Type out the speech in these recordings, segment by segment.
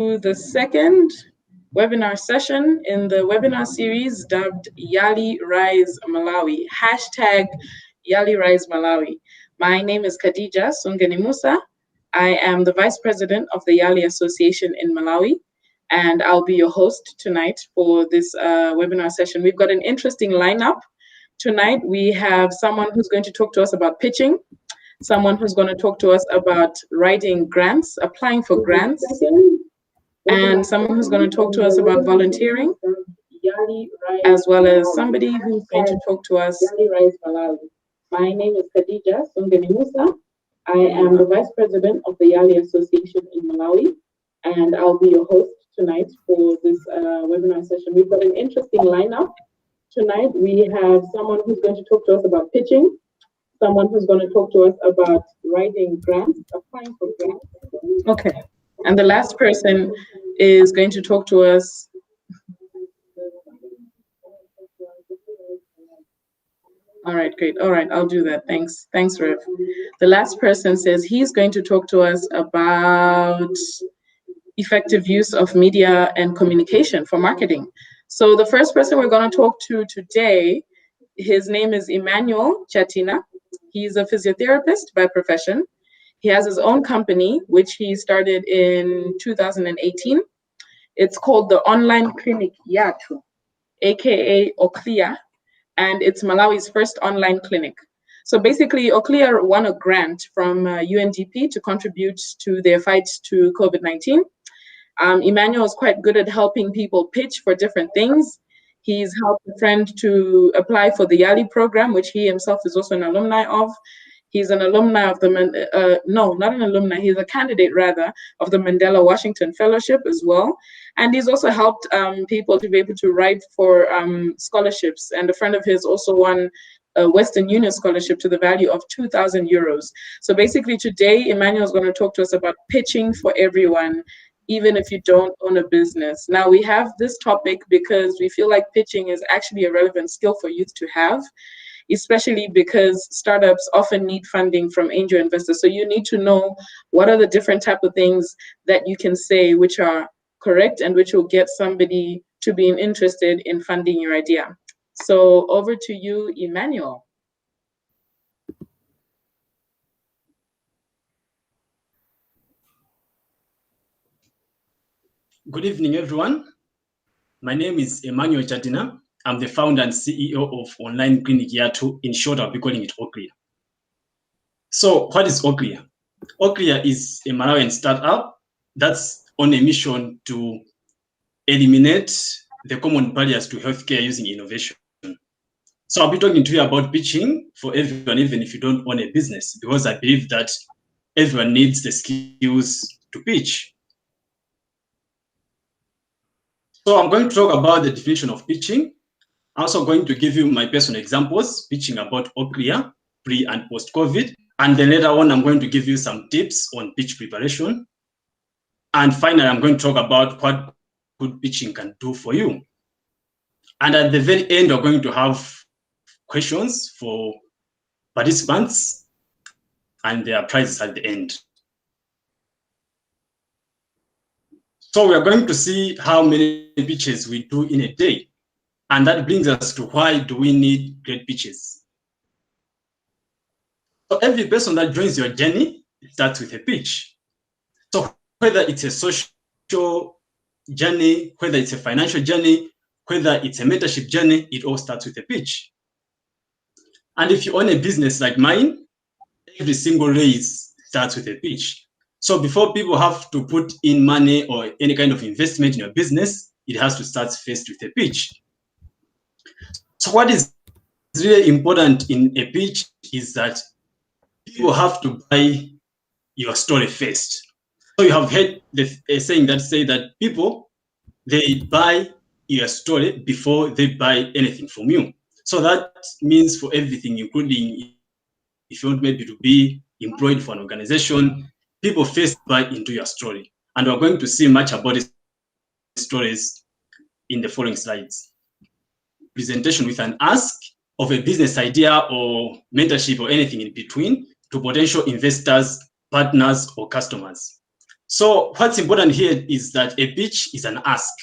to the second webinar session in the webinar series dubbed YALIRiseMW, hashtag YALIRiseMalawi. My name is Khadija Sungeni Musa. I am the Vice President of the YALI Association in Malawi, and I'll be your host tonight for this webinar session. We've got an interesting lineup. Tonight, we have someone who's going to talk to us about pitching, someone who's going to talk to us about writing grants, applying for grants, and someone who's going to talk to us about volunteering, as well as somebody who's going to talk to us. My name is Khadija Sungeni Musa. I am the Vice President of the YALI Association in Malawi, and I'll be your host tonight for this webinar session. We've got an interesting lineup. Tonight, we have someone who's going to talk to us about pitching, someone who's going to talk to us about writing grants, applying for grants. Okay. And the last person is going to talk to us. All right, great. All right, I'll do that. Thanks. Thanks, Rev. The last person says he's going to talk to us about effective use of media and communication for marketing. So the first person we're going to talk to today, his name is Emmanuel Chatina. He's a physiotherapist by profession. He has his own company, which he started in 2018. It's called the Online Clinic Yatu, aka Oclia, and it's Malawi's first online clinic. So basically, Oclia won a grant from UNDP to contribute to their fight to COVID-19. Emmanuel is quite good at helping people pitch for different things. He's helped a friend to apply for the YALI program, which he himself is also an alumni of. He's an alumni of the, no, not an alumni, he's a candidate rather of the Mandela Washington Fellowship as well. And he's also helped people to be able to write for scholarships. And a friend of his also won a Western Union scholarship to the value of 2,000 euros. So basically today, Emmanuel is going to talk to us about pitching for everyone, even if you don't own a business. Now we have this topic because we feel like pitching is actually a relevant skill for youth to have, especially because startups often need funding from angel investors. So you need to know what are the different type of things that you can say which are correct and which will get somebody to being interested in funding your idea. So over to you, Emmanuel. Good evening, everyone. My name is Emmanuel Chatina. I'm the founder and CEO of Online Clinic Yatu. In short, I'll be calling it Oclia. So what is Oclia? Oclia is a Malawian startup that's on a mission to eliminate the common barriers to healthcare using innovation. So I'll be talking to you about pitching for everyone, even if you don't own a business, because I believe that everyone needs the skills to pitch. So I'm going to talk about the definition of pitching. I'm also going to give you my personal examples, pitching about Oclia, pre and post-COVID. And then later on, I'm going to give you some tips on pitch preparation. And finally, I'm going to talk about what good pitching can do for you. And at the very end, we're going to have questions for participants, and there are prizes at the end. So we are going to see how many pitches we do in a day. And that brings us to why do we need great pitches? So every person that joins your journey starts with a pitch. So whether it's a social journey, whether it's a financial journey, whether it's a mentorship journey, it all starts with a pitch. And if you own a business like mine, every single raise starts with a pitch. So before people have to put in money or any kind of investment in your business, it has to start first with a pitch. So what is really important in a pitch is that people have to buy your story first. So you have heard a saying that say that people, they buy your story before they buy anything from you. So that means for everything, including if you want maybe to be employed for an organization, people first buy into your story. And we're going to see much about these stories in the following slides. Presentation with an ask of a business idea or mentorship or anything in between to potential investors, partners, or customers. So what's important here is that a pitch is an ask.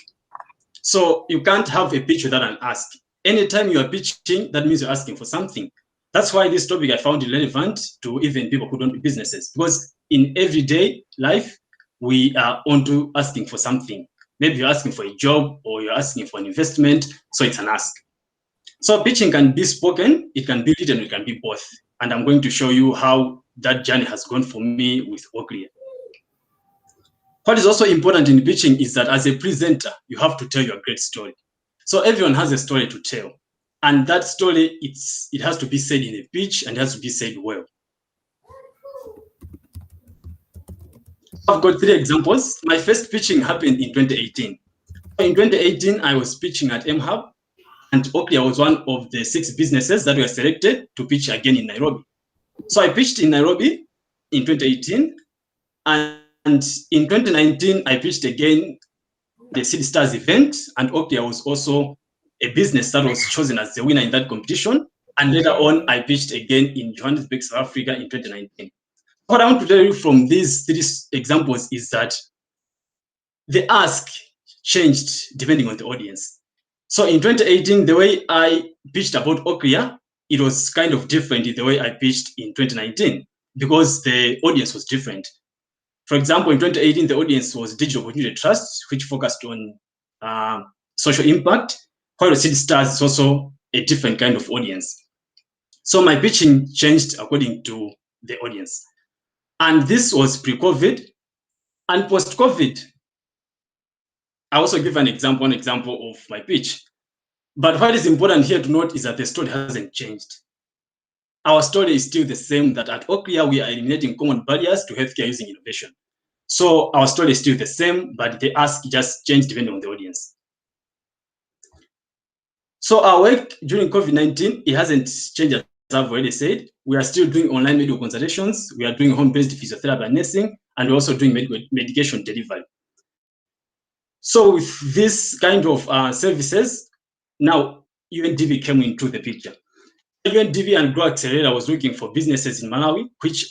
So you can't have a pitch without an ask. Anytime you are pitching, that means you're asking for something. That's why this topic I found relevant to even people who don't do businesses, because in everyday life, we are onto asking for something. Maybe you're asking for a job or you're asking for an investment, so it's an ask. So pitching can be spoken, it can be written, it can be both. And I'm going to show you how that journey has gone for me with Oclear. What is also important in pitching is that as a presenter, you have to tell your great story. So everyone has a story to tell. And that story, it has to be said in a pitch and it has to be said well. I've got 3 examples. My first pitching happened in 2018. In 2018, I was pitching at MHub, and Oclear was one of the 6 businesses that were selected to pitch again in Nairobi. So I pitched in Nairobi in 2018, and in 2019, I pitched again the City Stars event, and Oclear was also a business that was chosen as the winner in that competition. And later on, I pitched again in Johannesburg, South Africa in 2019. What I want to tell you from these 3 examples is that the ask changed depending on the audience. So in 2018, the way I pitched about Oclear, it was kind of different in the way I pitched in 2019 because the audience was different. For example, in 2018, the audience was Digital Opportunity Trust, which focused on social impact, while City Stars is also a different kind of audience. So my pitching changed according to the audience. And this was pre-COVID. And post-COVID, I also give one example of my pitch. But what is important here to note is that the story hasn't changed. Our story is still the same, that at Oclear, we are eliminating common barriers to healthcare using innovation. So our story is still the same, but the ask just changed depending on the audience. So our work during COVID-19, it hasn't changed, as I've already said. We are still doing online medical consultations. We are doing home-based physiotherapy and nursing, and we're also doing medication delivery. So with this kind of services, now UNDP came into the picture. UNDP and Grow Accelerator was looking for businesses in Malawi, which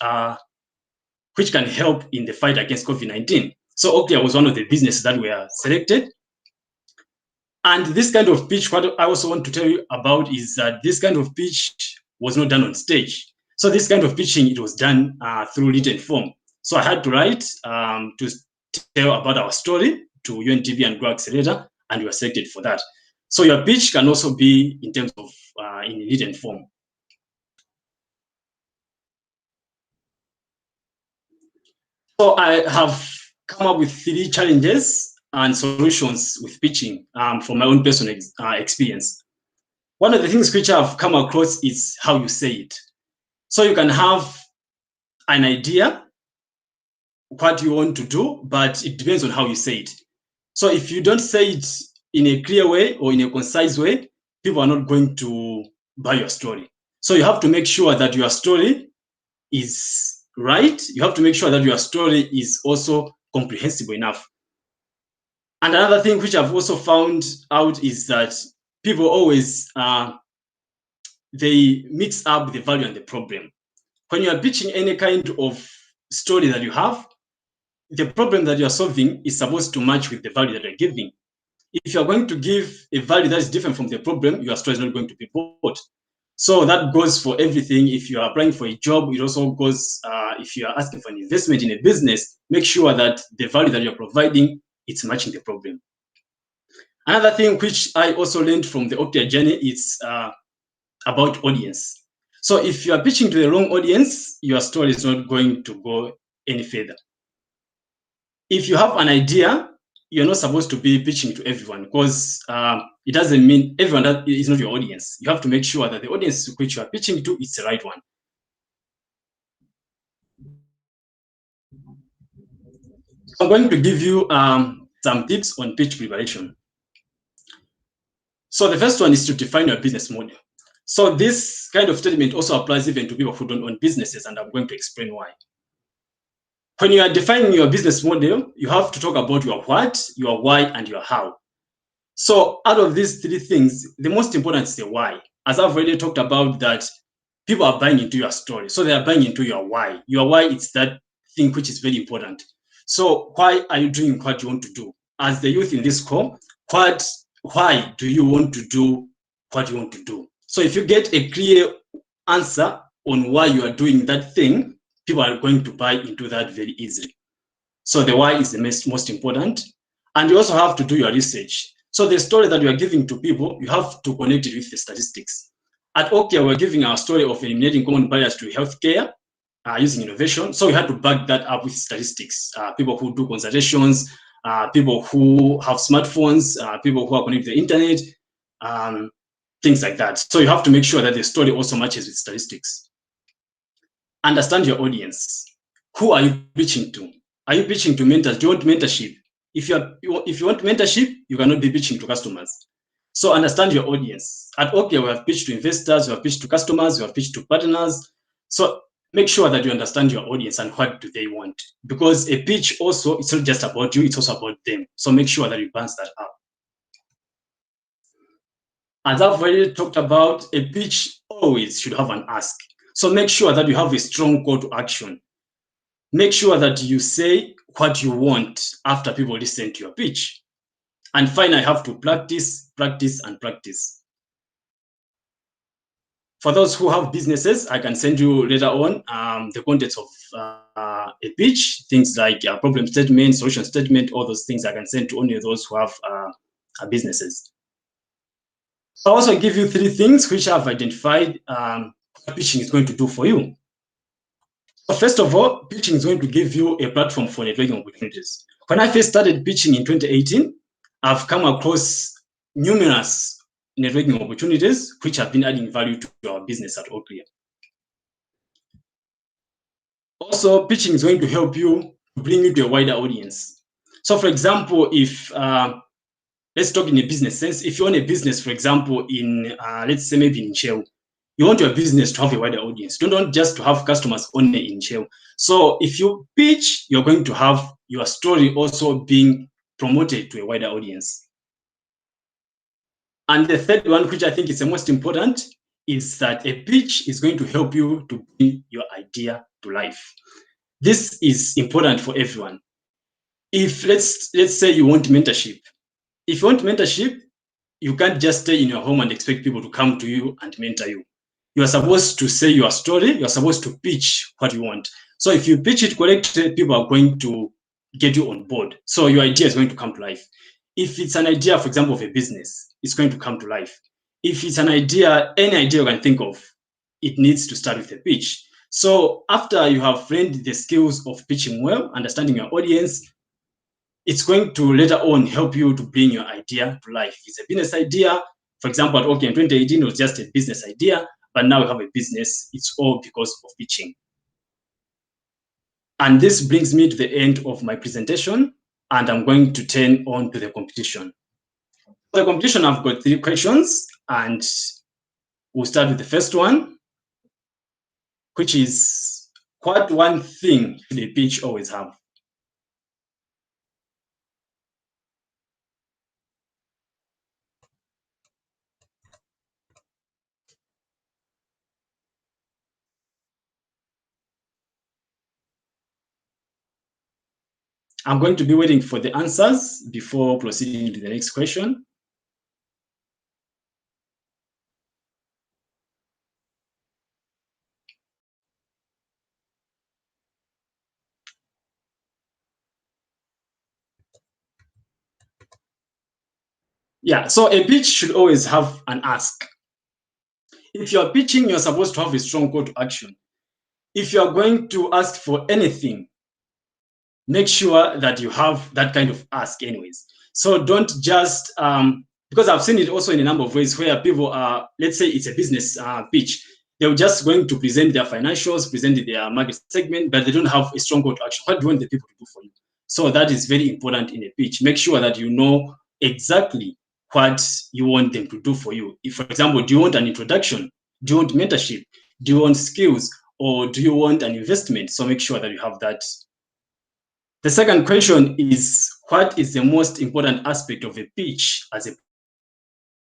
can help in the fight against COVID-19. So Oclear was one of the businesses that were selected. And this kind of pitch, what I also want to tell you about is that this kind of pitch was not done on stage. So this kind of pitching, it was done through written form. So I had to write to tell about our story to UNDP and Grow Accelerator, and we were selected for that. So your pitch can also be in terms of in written form. So I have come up with 3 challenges and solutions with pitching from my own personal experience. One of the things which I've come across is how you say it. So you can have an idea, what you want to do, but it depends on how you say it. So if you don't say it in a clear way or in a concise way, people are not going to buy your story. So you have to make sure that your story is right. You have to make sure that your story is also comprehensible enough. And another thing which I've also found out is that people always, they mix up the value and the problem. When you are pitching any kind of story that you have, the problem that you are solving is supposed to match with the value that you're giving. If you're going to give a value that is different from the problem, your story is not going to be bought. So that goes for everything. If you are applying for a job, it also goes, if you are asking for an investment in a business, make sure that the value that you're providing, it's matching the problem. Another thing which I also learned from the Oclear journey is about audience. So if you are pitching to the wrong audience, your story is not going to go any further. If you have an idea, you're not supposed to be pitching to everyone, because it doesn't mean everyone that is not your audience. You have to make sure that the audience which you are pitching to is the right one. I'm going to give you some tips on pitch preparation. So the first one is to define your business model. So this kind of statement also applies even to people who don't own businesses, and I'm going to explain why. When you are defining your business model, you have to talk about your what, your why, and your how. So out of these 3 things, the most important is the why. As I've already talked about, that people are buying into your story. So they are buying into your why. Your why is that thing which is very important. So why are you doing what you want to do? As the youth in this call, why do you want to do what you want to do? So if you get a clear answer on why you are doing that thing, people are going to buy into that very easily. So the why is the most important. And you also have to do your research. So the story that you are giving to people, you have to connect it with the statistics. At Okia, we're giving our story of eliminating common barriers to healthcare using innovation. So we had to back that up with statistics. People who do consultations, people who have smartphones, people who are connected to the internet, things like that. So you have to make sure that the story also matches with statistics. Understand your audience. Who are you pitching to? Are you pitching to mentors? Do you want mentorship? If you want mentorship, you cannot be pitching to customers. So understand your audience. At Okia, we have pitched to investors, we have pitched to customers, we have pitched to partners. So make sure that you understand your audience and what do they want. Because a pitch also, it's not just about you, it's also about them. So make sure that you balance that up. As I've already talked about, a pitch always should have an ask. So make sure that you have a strong call to action. Make sure that you say what you want after people listen to your pitch. And finally, I have to practice, practice, and practice. For those who have businesses, I can send you later on the contents of a pitch, things like problem statement, solution statement, all those things I can send to only those who have businesses. I'll also give you 3 things which I've identified what pitching is going to do for you. So first of all, pitching is going to give you a platform for networking opportunities. When I first started pitching in 2018, I've come across numerous networking opportunities which have been adding value to our business at Okia. Also, pitching is going to help you bring you to a wider audience. So for example, if let's talk in a business sense, if you own a business, for example, in let's say maybe in Shell, you want your business to have a wider audience. You don't want just to have customers only in Shell. So if you pitch, you're going to have your story also being promoted to a wider audience. And the third one, which I think is the most important, is that a pitch is going to help you to bring your idea to life. This is important for everyone. If let's say you want mentorship. If you want mentorship, you can't just stay in your home and expect people to come to you and mentor you. You are supposed to say your story. You are supposed to pitch what you want. So if you pitch it correctly, people are going to get you on board. So your idea is going to come to life. If it's an idea, for example, of a business, it's going to come to life. If it's an idea, any idea you can think of, it needs to start with a pitch. So after you have learned the skills of pitching well, understanding your audience, it's going to later on help you to bring your idea to life. If it's a business idea, for example, at Okia in 2018, it was just a business idea, but now we have a business. It's all because of pitching. And this brings me to the end of my presentation, and I'm going to turn on to the competition. For the competition, I've got 3 questions, and we'll start with the first one, which is, what one thing should a pitch always have? I'm going to be waiting for the answers before proceeding to the next question. Yeah, so a pitch should always have an ask. If you're pitching, you're supposed to have a strong call to action. If you're going to ask for anything, make sure that you have that kind of ask anyways. So don't just, because I've seen it also in a number of ways where people are, let's say it's a business pitch, they're just going to present their financials, present their market segment, but they don't have a strong call to action. What do you want the people to do for you? So that is very important in a pitch. Make sure that you know exactly what you want them to do for you. If, for example, do you want an introduction? Do you want mentorship? Do you want skills? Or do you want an investment? So make sure that you have that. The second question is, what is the most important aspect of a pitch as a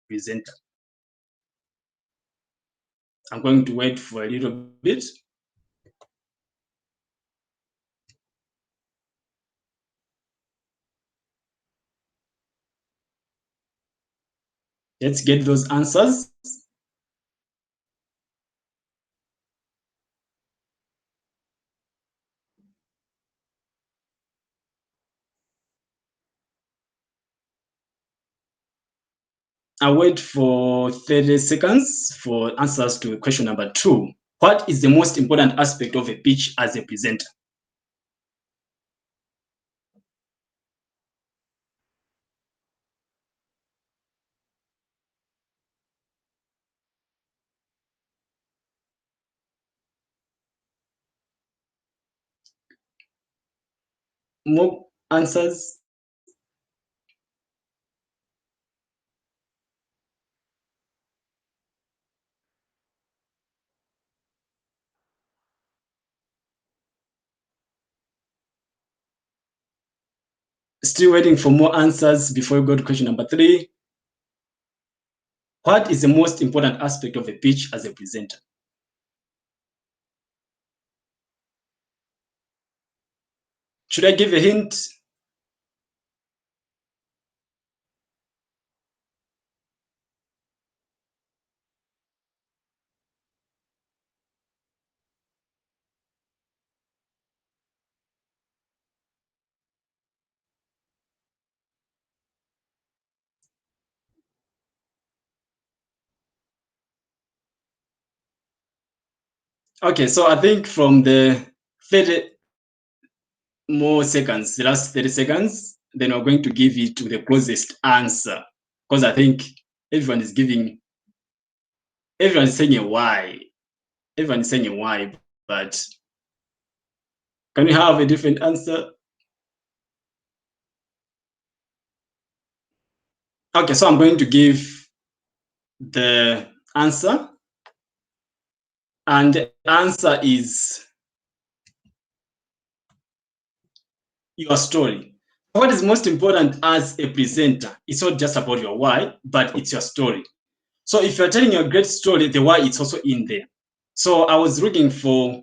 presenter? I'm going to wait for a little bit. Let's get those answers. I'll wait for 30 seconds for answers to question number 2. What is the most important aspect of a pitch as a presenter? More answers? Still waiting for more answers before we go to question number 3. What is the most important aspect of a pitch as a presenter? Should I give a hint? Okay, so I think from the 30 more seconds, the last 30 seconds, then we're going to give it to the closest answer. Because I think everyone is saying a why. Everyone is saying a why, but can we have a different answer? Okay, so I'm going to give the answer. And the answer is your story. What is most important as a presenter? It's not just about your why, but it's your story. So if you're telling a great story, the why is also in there. So I was looking for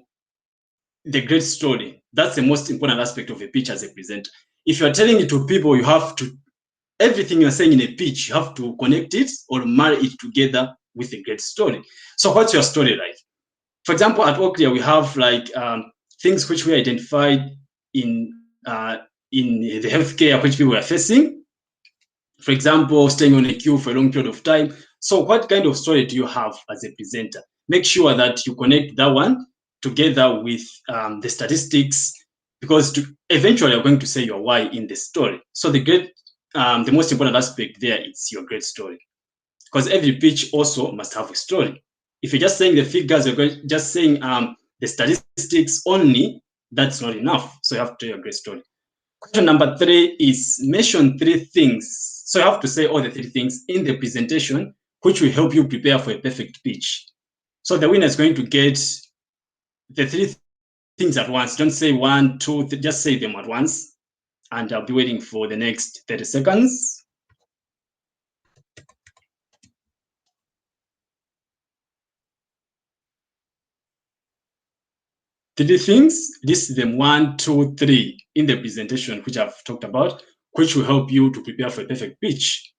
the great story. That's the most important aspect of a pitch as a presenter. If you're telling it to people, you have to, everything you're saying in a pitch, you have to connect it or marry it together with a great story. So what's your story like? For example, at Oaklear, we have like things which we identified in the healthcare which people are facing. For example, staying on a queue for a long period of time. So what kind of story do you have as a presenter? Make sure that you connect that one together with the statistics, because eventually you're going to say your why in the story. So the most important aspect there is your great story, because every pitch also must have a story. If you're just saying the figures, you're just saying the statistics only, that's not enough. So you have to tell your great story. Question number 3 is mention 3 things. So you have to say all the 3 things in the presentation, which will help you prepare for a perfect pitch. So the winner is going to get the 3 things at once. Don't say 1, 2, just say them at once. And I'll be waiting for the next 30 seconds. Three things, list them 1, 2, 3 in the presentation, which I've talked about, which will help you to prepare for a perfect pitch.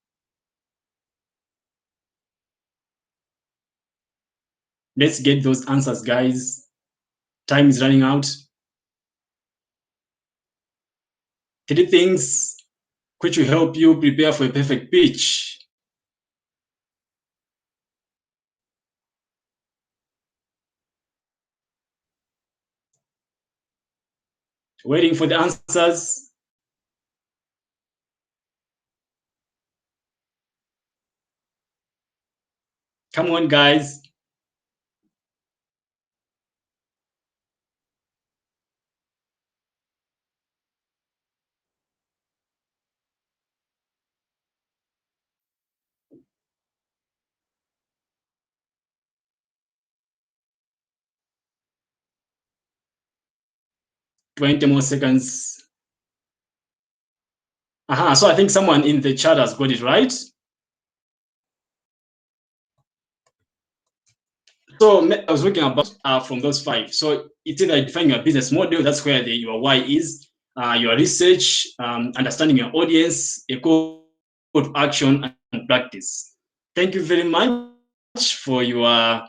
Let's get those answers, guys. Time is running out. 3 things which will help you prepare for a perfect pitch. Waiting for the answers. Come on, guys. "20 more seconds." So I think someone in the chat has got it right. So I was looking about from those 5. So it's either defining your business model, that's where your why is, your research, understanding your audience, a call to action, and practice. thank you very much for your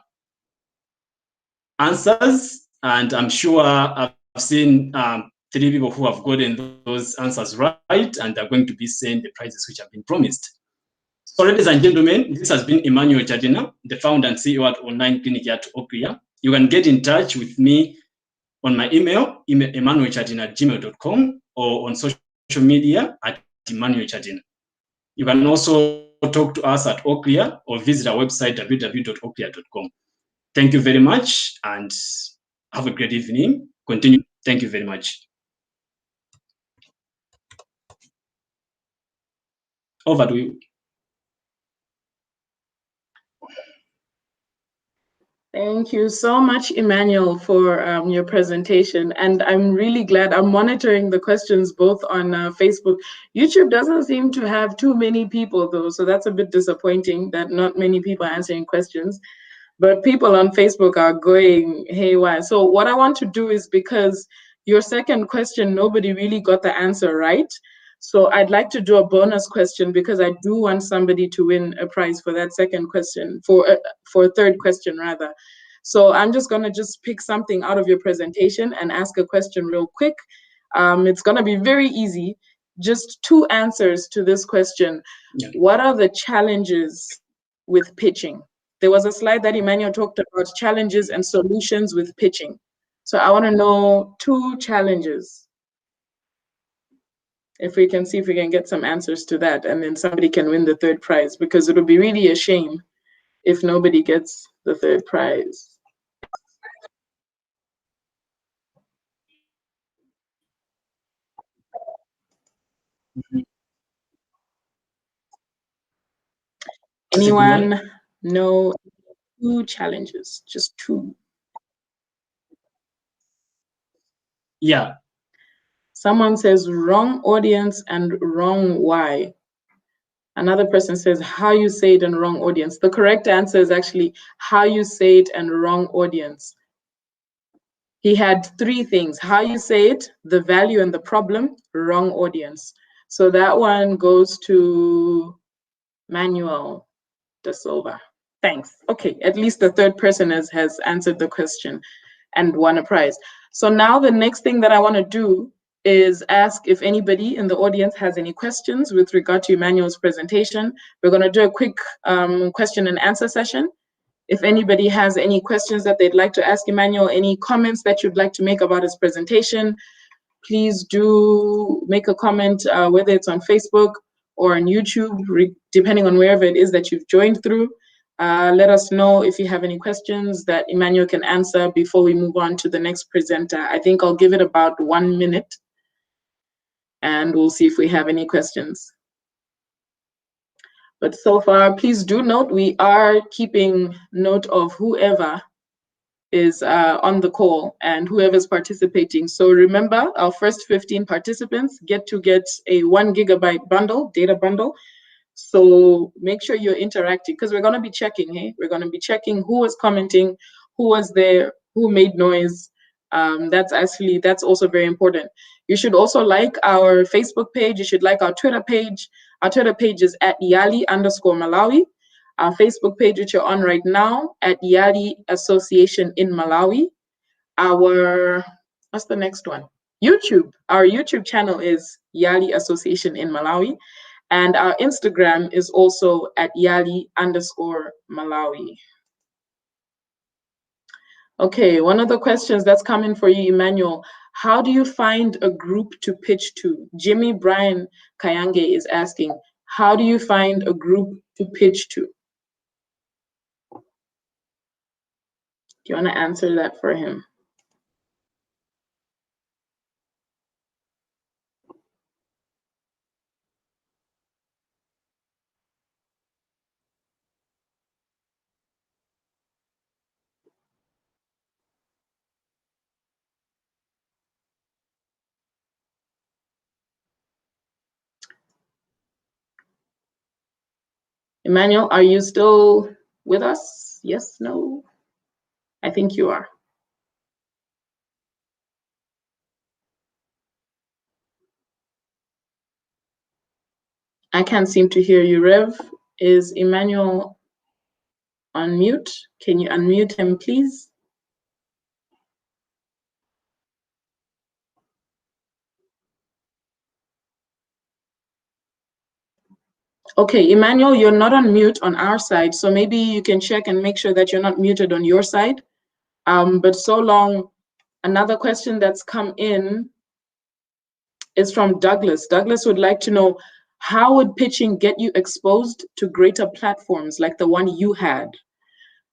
answers. And I'm sure I've seen 3 people who have gotten those answers right, and they're going to be sent the prizes which have been promised. So, ladies and gentlemen, this has been Emmanuel Jadina, the founder and CEO at Online Clinic at Ocria. You can get in touch with me on my email emmanuelchadina@gmail.com, or on social media at emmanuelchadina. You can also talk to us at Ocria or visit our website www.ocria.com. Thank you very much and have a great evening. Continue. Thank you very much. Over to you. Thank you so much, Emmanuel, for your presentation. And I'm really glad I'm monitoring the questions both on Facebook. YouTube doesn't seem to have too many people, though, so that's a bit disappointing that not many people are answering questions. But people on Facebook are going haywire. So what I want to do is, because your second question, nobody really got the answer right. So I'd like to do a bonus question, because I do want somebody to win a prize for that second question, for a third question rather. So I'm just gonna pick something out of your presentation and ask a question real quick. It's gonna be very easy. Just 2 answers to this question. Yeah. What are the challenges with pitching? There was a slide that Emmanuel talked about challenges and solutions with pitching. So I want to know 2 challenges. If we can see if we can get some answers to that, and then somebody can win the third prize, because it would be really a shame if nobody gets the third prize. Anyone know 2 challenges? Just 2. Yeah. Someone says wrong audience and wrong why. Another person says how you say it and wrong audience. The correct answer is actually how you say it and wrong audience. He had 3 things: how you say it, the value and the problem, wrong audience. So that one goes to Manuel da Silva. Thanks. Okay, at least the third person has answered the question and won a prize. So now the next thing that I want to do is ask if anybody in the audience has any questions with regard to Emmanuel's presentation. We're going to do a quick question and answer session. If anybody has any questions that they'd like to ask Emmanuel, any comments that you'd like to make about his presentation, please do make a comment, whether it's on Facebook or on YouTube, depending on wherever it is that you've joined through. Let us know if you have any questions that Emmanuel can answer before we move on to the next presenter. I think I'll give it about 1 minute, and we'll see if we have any questions. But so far, please do note, we are keeping note of whoever is on the call and whoever's participating. So remember, our first 15 participants get a 1 gigabyte bundle, data bundle. So make sure you're interacting, because we're going to be checking, hey? We're going to be checking who was commenting, who was there, who made noise. That's also very important. You should also like our Facebook page. You should like our Twitter page. Our Twitter page is at YALI_Malawi. Our Facebook page, which you're on right now, at YALI Association in Malawi. What's the next one? YouTube. Our YouTube channel is YALI Association in Malawi. And our Instagram is also at YALI_Malawi. Okay, one of the questions that's coming for you, Emmanuel, how do you find a group to pitch to? Jimmy Brian Kayange is asking, how do you find a group to pitch to? Do you want to answer that for him? Emmanuel, are you still with us? Yes, no? I think you are. I can't seem to hear you, Rev. Is Emmanuel unmute. Can you unmute him, please? Okay, Emmanuel, you're not on mute on our side, so maybe you can check and make sure that you're not muted on your side. But so long, another question that's come in is from Douglas. Douglas would like to know, how would pitching get you exposed to greater platforms like the one you had?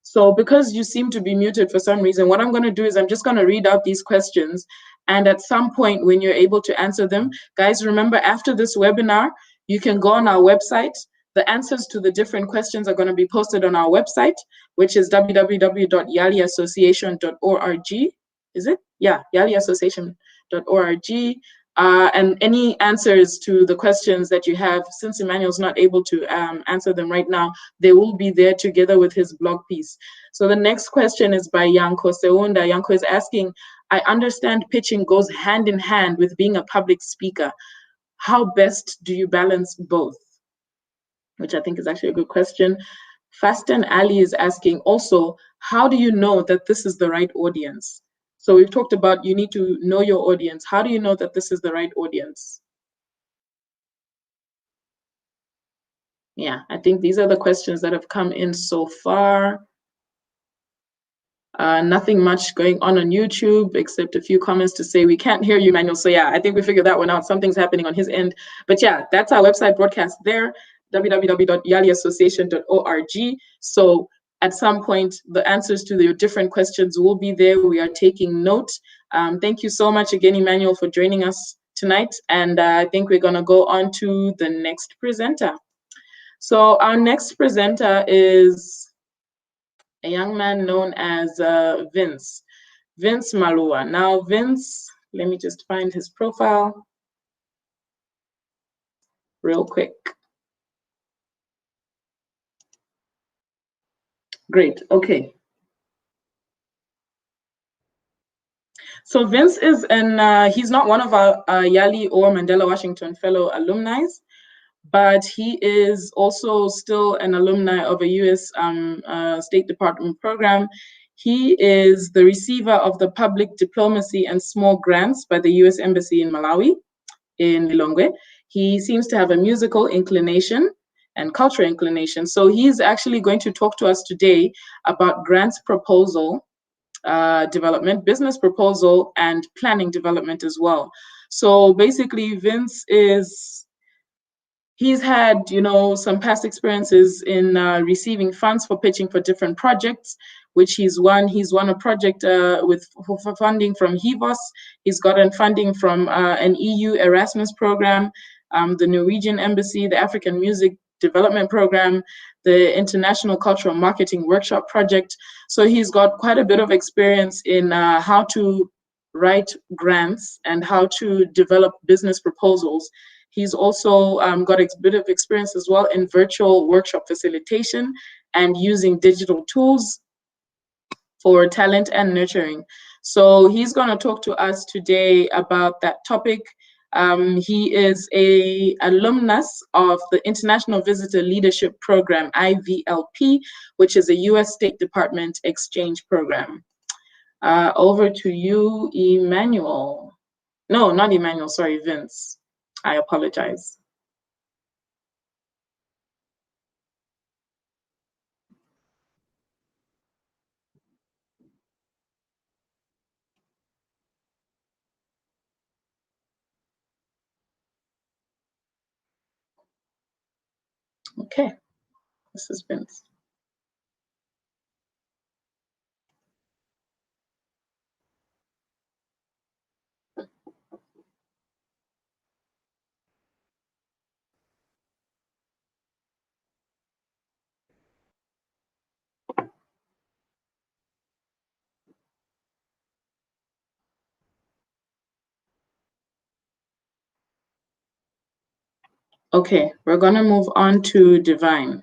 So because you seem to be muted for some reason, what I'm going to do is I'm just going to read out these questions. And at some point when you're able to answer them, guys, remember after this webinar, you can go on our website. The answers to the different questions are going to be posted on our website, which is www.yaliassociation.org. Is it? Yeah, yaliassociation.org. And any answers to the questions that you have, since Emmanuel's not able to answer them right now, they will be there together with his blog piece. So the next question is by Yanko Seunda. Yanko is asking, I understand pitching goes hand in hand with being a public speaker. How best do you balance both? Which I think is actually a good question. Fasten Ali is asking also, how do you know that this is the right audience? So we've talked about you need to know your audience. How do you know that this is the right audience? Yeah, I think these are the questions that have come in so far. Nothing much going on YouTube except a few comments to say we can't hear you, Manuel. So yeah, I think we figured that one out. Something's happening on his end. But yeah, that's our website broadcast there, www.yaliassociation.org. So at some point, the answers to the different questions will be there. We are taking note. Thank you so much again, Emmanuel, for joining us tonight. And I think we're going to go on to the next presenter. So our next presenter is a young man known as Vince Malua. Now, Vince, let me just find his profile real quick. Great, okay. So Vince is he's not one of our YALI or Mandela Washington Fellow alumni, but he is also still an alumni of a US State Department program. He is the receiver of the Public Diplomacy and Small Grants by the US Embassy in Malawi, in Lilongwe. He seems to have a musical inclination and cultural inclination. So he's actually going to talk to us today about grants proposal development, business proposal, and planning development as well. So basically, Vince he's had, some past experiences in receiving funds for pitching for different projects, which he's won. He's won a project for funding from HIVOS. He's gotten funding from an EU Erasmus program, the Norwegian Embassy, the African Music Development Program, the International Cultural Marketing Workshop Project. So he's got quite a bit of experience in how to write grants and how to develop business proposals. He's also got a bit of experience as well in virtual workshop facilitation and using digital tools for talent and nurturing. So he's going to talk to us today about that topic. He is an alumnus of the International Visitor Leadership Program, IVLP, which is a US State Department exchange program. Over to you, Emmanuel. No, not Emmanuel, sorry, Vince. I apologize. Okay, this is Vince. Okay, we're gonna move on to Divine.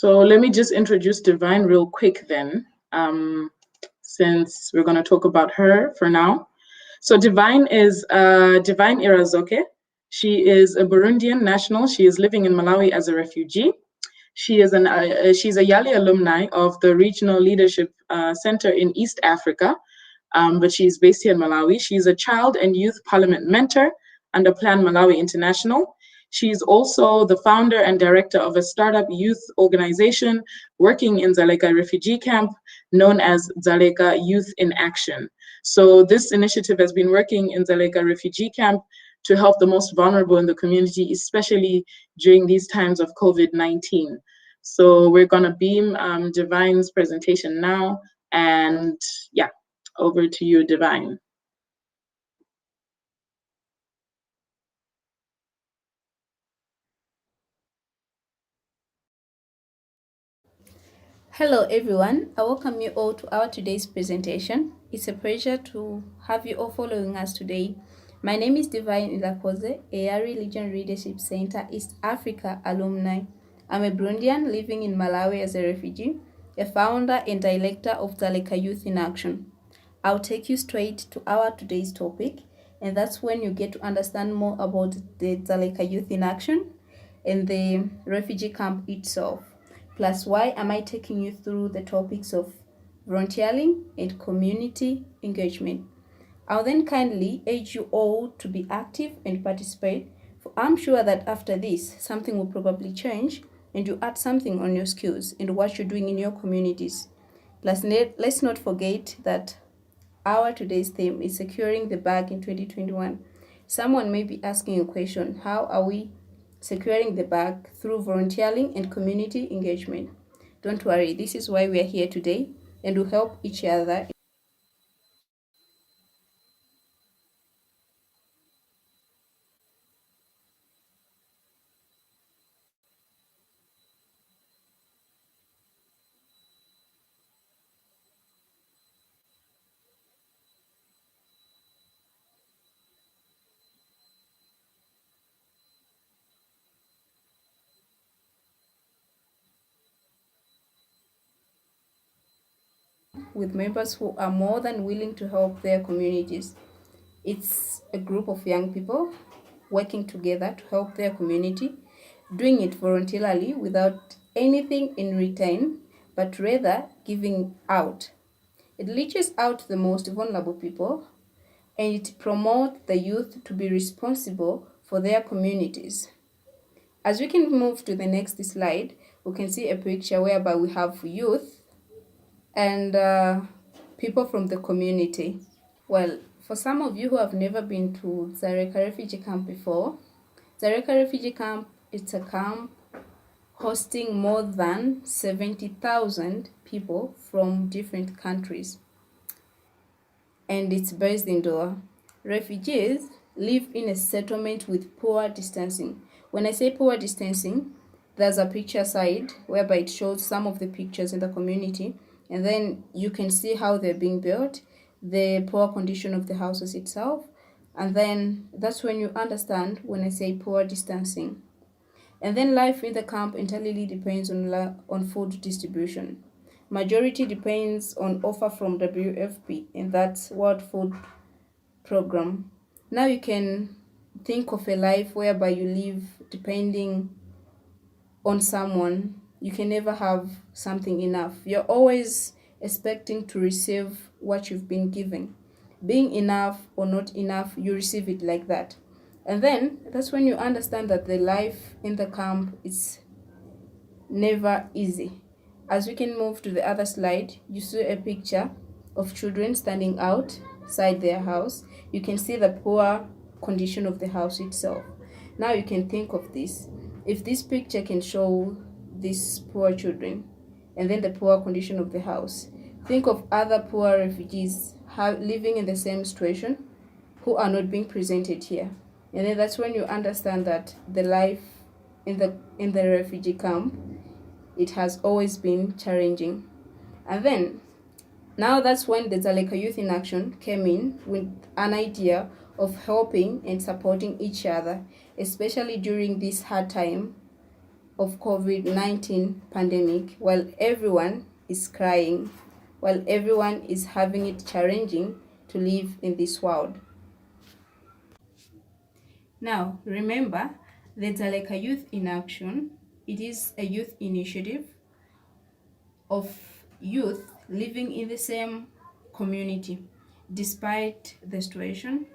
So let me just introduce Divine real quick then, since we're going to talk about her for now. So Divine is Divine Irazoke. She is a Burundian national. She is living in Malawi as a refugee. She's a YALI alumni of the Regional Leadership Center in East Africa, but she's based here in Malawi. She's a child and youth parliament mentor under Plan Malawi International. She's also the founder and director of a startup youth organization working in Dzaleka refugee camp known as Dzaleka Youth in Action. So this initiative has been working in Dzaleka refugee camp to help the most vulnerable in the community, especially during these times of COVID-19. So we're gonna beam Divine's presentation now, and yeah, over to you, Divine. Hello everyone, I welcome you all to our today's presentation. It's a pleasure to have you all following us today. My name is Divine Ilakoze, a YALI Legion Leadership Center East Africa alumni. I'm a Burundian living in Malawi as a refugee, a founder and director of Dzaleka Youth in Action. I'll take you straight to our today's topic, and that's when you get to understand more about the Dzaleka Youth in Action and the refugee camp itself. Plus, why am I taking you through the topics of volunteering and community engagement? I'll then kindly urge you all to be active and participate, for I'm sure that after this, something will probably change and you add something on your skills and what you're doing in your communities. Plus, let's not forget that our today's theme is securing the bag in 2021. Someone may be asking a question, how are we securing the bag? Through volunteering and community engagement. Don't worry, this is why we are here today, and we'll help each other. With members who are more than willing to help their communities. It's a group of young people working together to help their community, doing it voluntarily without anything in return, but rather giving out. It reaches out to the most vulnerable people, and it promotes the youth to be responsible for their communities. As we can move to the next slide, we can see a picture whereby we have youth and people from the community. Well, for some of you who have never been to Dzaleka refugee camp before, Dzaleka refugee camp is a camp hosting more than 70,000 people from different countries, and it's based in Doha. Refugees live in a settlement with poor distancing. When I say poor distancing, there's a picture side whereby it shows some of the pictures in the community, and then you can see how they're being built, the poor condition of the houses itself, and then that's when you understand when I say poor distancing. And then life in the camp entirely depends on food distribution. Majority depends on offer from WFP, and that's World Food Program. Now you can think of a life whereby you live depending on someone. You can never have something enough. You're always expecting to receive what you've been given. Being enough or not enough, you receive it like that. And then that's when you understand that the life in the camp is never easy. As we can move to the other slide, you see a picture of children standing outside their house. You can see the poor condition of the house itself. Now you can think of this. If this picture can show these poor children and then the poor condition of the house, think of other poor refugees living in the same situation who are not being presented here. And then that's when you understand that the life in the refugee camp, it has always been challenging. And then now that's when the Dzaleka Youth in Action came in with an idea of helping and supporting each other, especially during this hard time of COVID-19 pandemic, while everyone is crying, while everyone is having it challenging to live in this world. Now, remember, the Dzaleka Youth in Action, it is a youth initiative of youth living in the same community, despite the situation,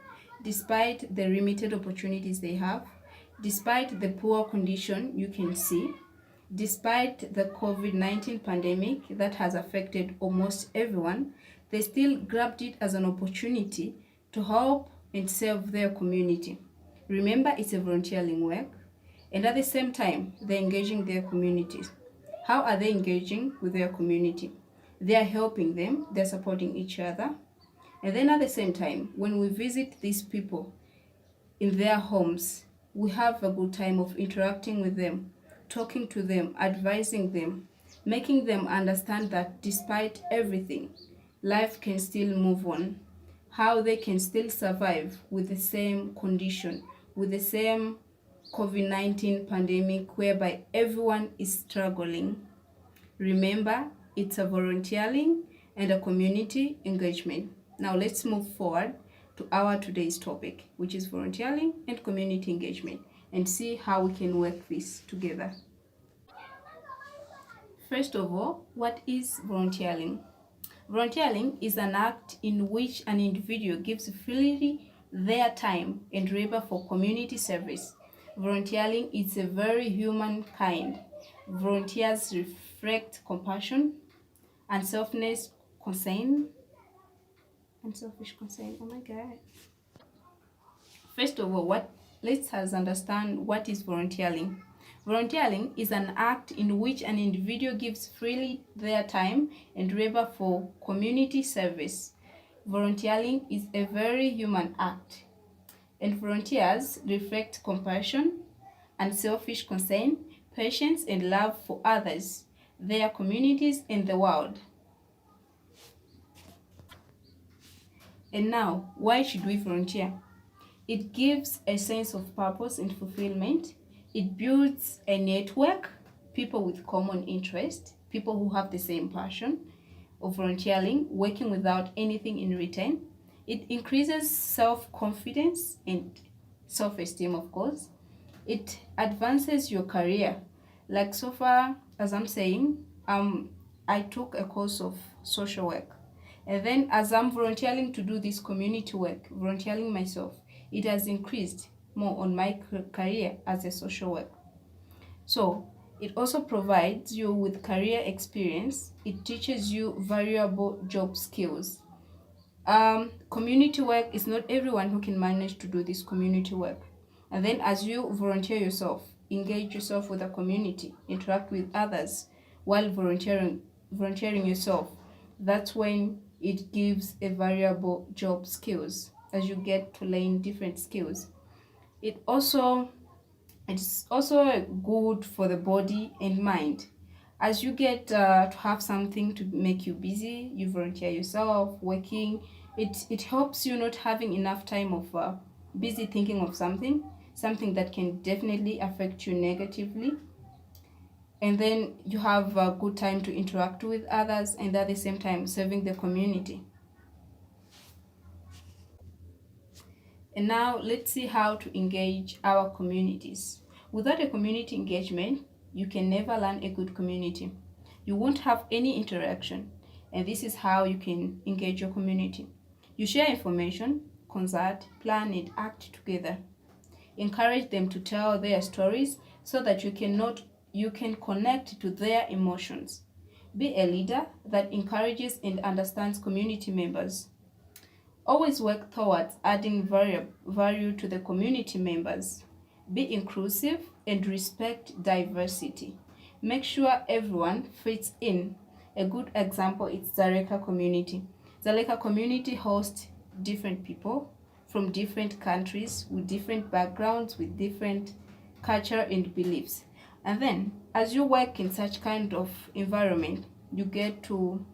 despite the limited opportunities they have, despite the poor condition you can see, despite the COVID-19 pandemic that has affected almost everyone, they still grabbed it as an opportunity to help and serve their community. Remember, it's a volunteering work, and at the same time, they're engaging their communities. How are they engaging with their community? They are helping them, they're supporting each other. And then at the same time, when we visit these people in their homes, we have a good time of interacting with them, talking to them, advising them, making them understand that despite everything, life can still move on, how they can still survive with the same condition, with the same COVID-19 pandemic whereby everyone is struggling. Remember, it's a volunteering and a community engagement. Now let's move forward to our today's topic, which is volunteering and community engagement, and see how we can work this together. First of all, what is volunteering? Volunteering is an act in which an individual gives freely their time and labor for community service. Volunteering is a very human kind. Volunteers reflect compassion, unselfishness, concern, unselfish concern. Oh my God. First of all, let's understand what is volunteering. Volunteering is an act in which an individual gives freely their time and labor for community service. Volunteering is a very human act, and volunteers reflect compassion, unselfish concern, patience, and love for others, their communities, and the world. And now, why should we volunteer? It gives a sense of purpose and fulfillment. It builds a network, people with common interest, people who have the same passion of volunteering, working without anything in return. It increases self-confidence and self-esteem, of course. It advances your career. Like so far, as I'm saying, I took a course of social work. And then as I'm volunteering to do this community work, volunteering myself, it has increased more on my career as a social worker. So it also provides you with career experience. It teaches you valuable job skills. Community work is not everyone who can manage to do this community work. And then as you volunteer yourself, engage yourself with the community, interact with others while volunteering yourself, that's when it gives a valuable job skills as you get to learn different skills. It's also good for the body and mind. As you get to have something to make you busy, you volunteer yourself, working, it helps you not having enough time of busy thinking of something that can definitely affect you negatively. And then you have a good time to interact with others and at the same time serving the community. And now let's see how to engage our communities. Without a community engagement, you can never learn a good community. You won't have any interaction, and this is how you can engage your community. You share information, consult, plan, and act together. Encourage them to tell their stories so that you can connect to their emotions. Be a leader that encourages and understands community members. Always work towards adding value to the community members. Be inclusive and respect diversity. Make sure everyone fits in. A good example is Dzaleka community. Dzaleka community hosts different people from different countries with different backgrounds, with different culture and beliefs. And then as you work in such kind of environment, you get to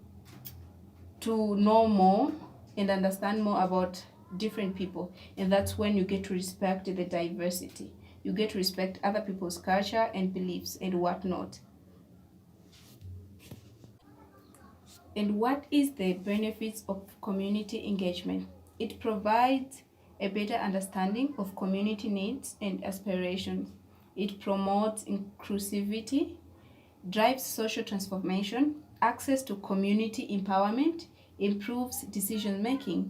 know more and understand more about different people, and that's when you get to respect the diversity. You get to respect other people's culture and beliefs and whatnot. And what is the benefits of community engagement? It provides a better understanding of community needs and aspirations. It promotes inclusivity, drives social transformation, access to community empowerment, improves decision making,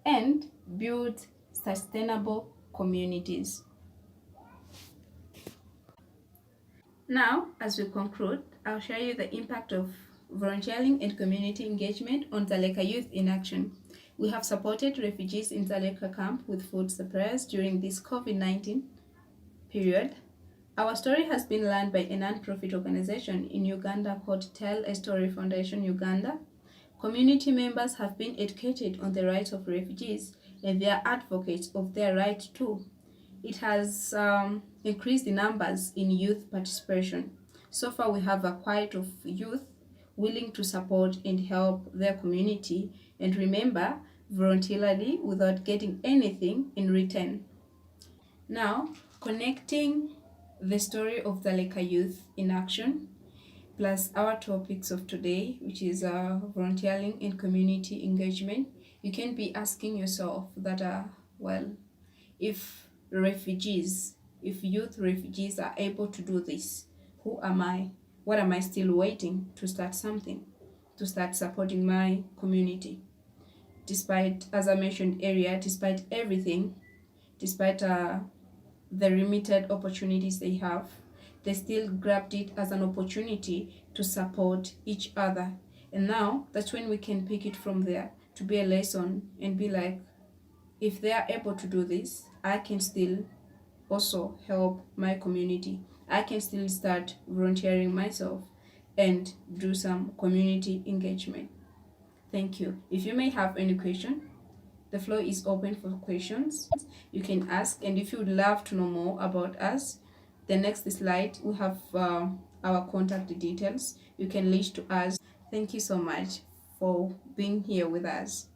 and builds sustainable communities. Now, as we conclude, I'll share you the impact of volunteering and community engagement on Dzaleka Youth in Action. We have supported refugees in Dzaleka camp with food supplies during this COVID-19 period. Our story has been learned by a non-profit organization in Uganda called Tell a Story Foundation Uganda. Community members have been educated on the rights of refugees and they are advocates of their right too. It has increased the numbers in youth participation. So far, we have a quite of youth willing to support and help their community and remember voluntarily without getting anything in return. Now, connecting the story of the Leka youth in action plus our topics of today, which is volunteering and community engagement, you can be asking yourself that, well, if youth refugees are able to do this, who am I? What am I still waiting to start something, to start supporting my community? Despite, as I mentioned earlier, despite everything, despite the limited opportunities they have, they still grabbed it as an opportunity to support each other. And now that's when we can pick it from there to be a lesson and be like, if they are able to do this, I can still also help my community. I can still start volunteering myself and do some community engagement. Thank you. If you may have any question, the floor is open for questions. You can ask, and if you would love to know more about us, the next slide we have our contact details. You can reach to us. Thank you so much for being here with us.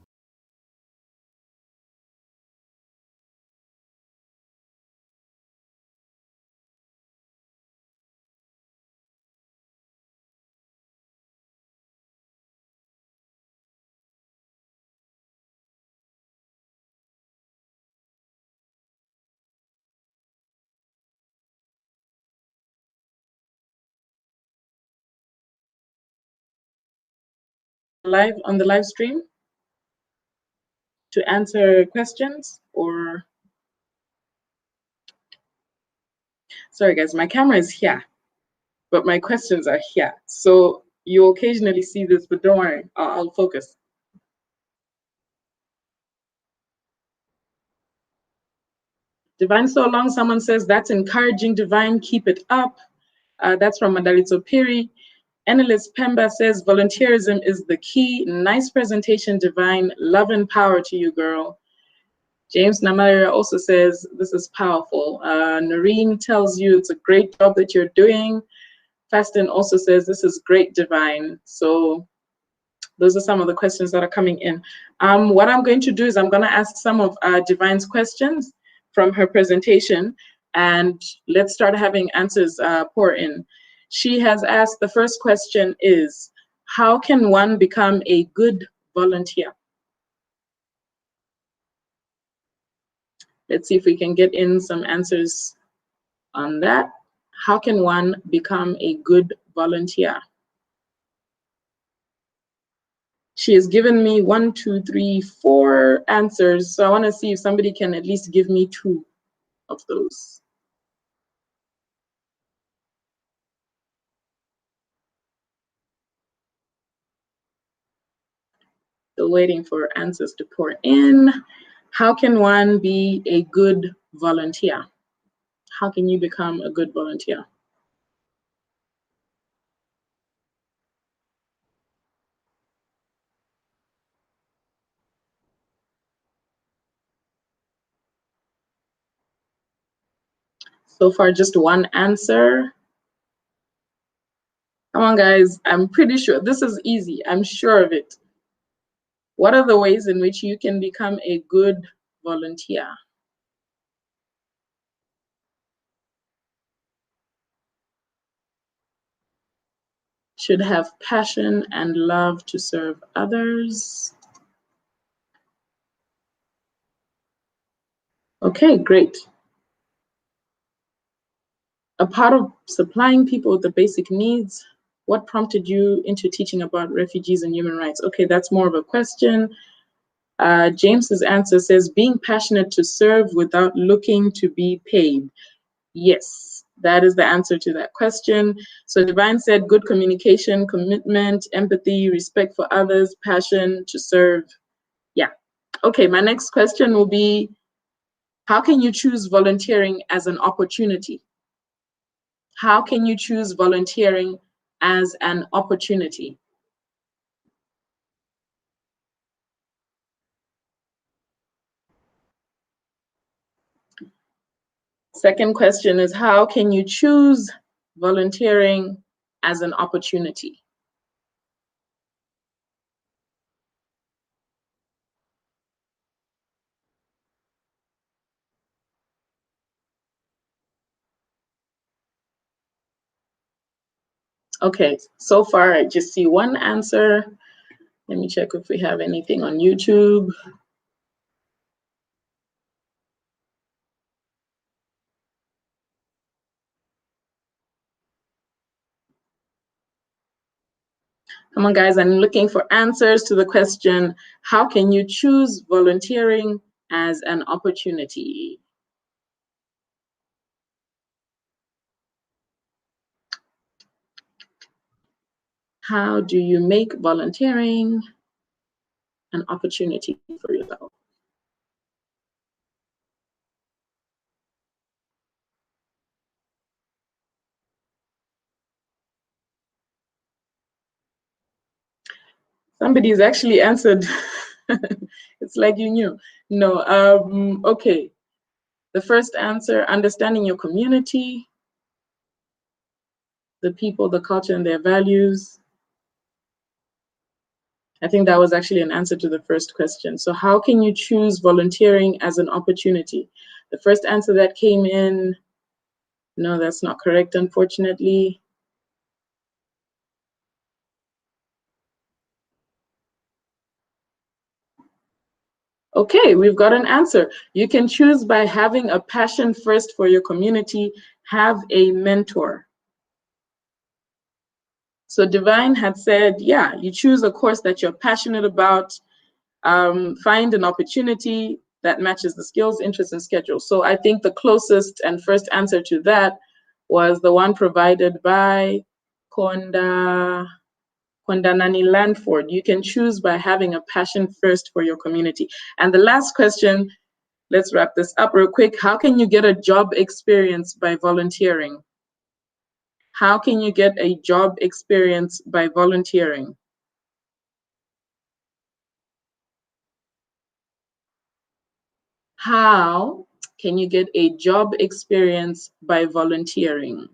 Live on the live stream to answer questions, or sorry guys, my camera is here, but my questions are here. So you occasionally see this, but don't worry, I'll focus. Divine so long, someone says, that's encouraging, Divine, keep it up. That's from Mandela Piri. Annalise Pemba says, volunteerism is the key. Nice presentation, Divine. Love and power to you, girl. James Namaria also says, this is powerful. Noreen tells you it's a great job that you're doing. Fastin also says, this is great, Divine. So those are some of the questions that are coming in. What I'm going to do is I'm going to ask some of Divine's questions from her presentation, and let's start having answers pour in. She has asked, the first question is, how can one become a good volunteer? Let's see if we can get in some answers on that. How can one become a good volunteer? She has given me 1, 2, 3, 4 answers. So I want to see if somebody can at least give me 2 of those. Still waiting for answers to pour in. How can one be a good volunteer? How can you become a good volunteer? So far, just one answer. Come on, guys. I'm pretty sure this is easy. I'm sure of it. What are the ways in which you can become a good volunteer? should have passion and love to serve others. Okay, great. A part of supplying people with the basic needs, what prompted you into teaching about refugees and human rights? Okay, that's more of a question. James's answer says, being passionate to serve without looking to be paid. Yes, that is the answer to that question. So Divine said good communication, commitment, empathy, respect for others, passion to serve. Yeah. Okay, my next question will be, how can you choose volunteering as an opportunity? How can you choose volunteering as an opportunity? Second question is, how can you choose volunteering as an opportunity? Okay, so far I just see one answer. Let me check if we have anything on YouTube. Come on, guys, I'm looking for answers to the question, how can you choose volunteering as an opportunity? How do you make volunteering an opportunity for yourself? Somebody's actually answered. It's like you knew. No, okay. The first answer, understanding your community, the people, the culture, and their values. I think that was actually an answer to the first question. So how can you choose volunteering as an opportunity? The first answer that came in, no, that's not correct, unfortunately. Okay, we've got an answer. You can choose by having a passion first for your community, have a mentor. So Divine had said, yeah, you choose a course that you're passionate about, find an opportunity that matches the skills, interests, and schedule. So I think the closest and first answer to that was the one provided by Kondanani Landford. You can choose by having a passion first for your community. And the last question, let's wrap this up real quick. How can you get a job experience by volunteering? How can you get a job experience by volunteering? How can you get a job experience by volunteering?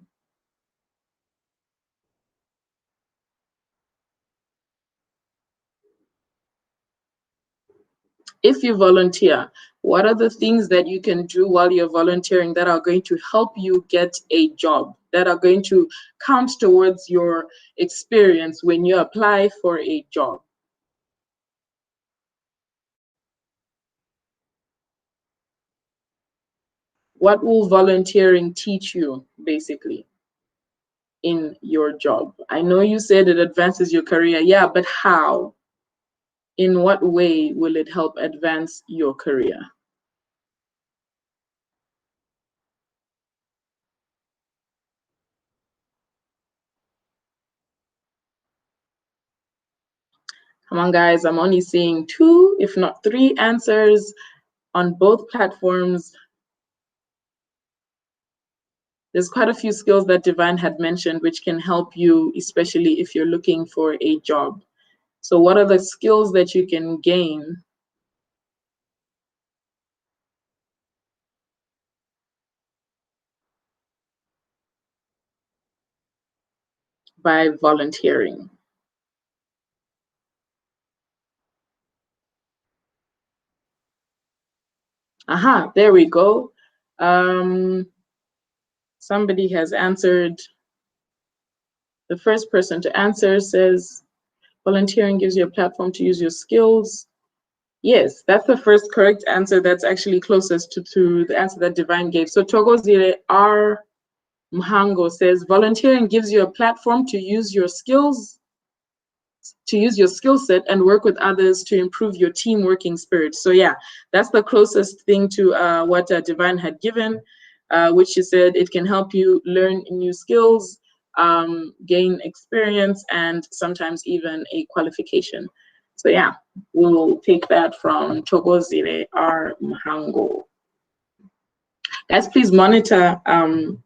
If you volunteer, what are the things that you can do while you're volunteering that are going to help you get a job, that are going to count towards your experience when you apply for a job? What will volunteering teach you, basically, in your job? I know you said it advances your career, yeah, but how? In what way will it help advance your career? Come on, guys, I'm only seeing 2, if not 3 answers on both platforms. There's quite a few skills that Divine had mentioned which can help you, especially if you're looking for a job. So what are the skills that you can gain by volunteering? Aha, there we go. Somebody has answered The first person to answer says, volunteering gives you a platform to use your skills. Yes, that's the first correct answer. That's actually closest to the answer that Divine gave. So Togozile R. Mhango says, volunteering gives you a platform to use your skills, to use your skill set and work with others to improve your team working spirit. So yeah, that's the closest thing to what Divine had given, which she said it can help you learn new skills, gain experience, and sometimes even a qualification. So yeah, we'll take that from Togozile R. Mhango. Guys, please monitor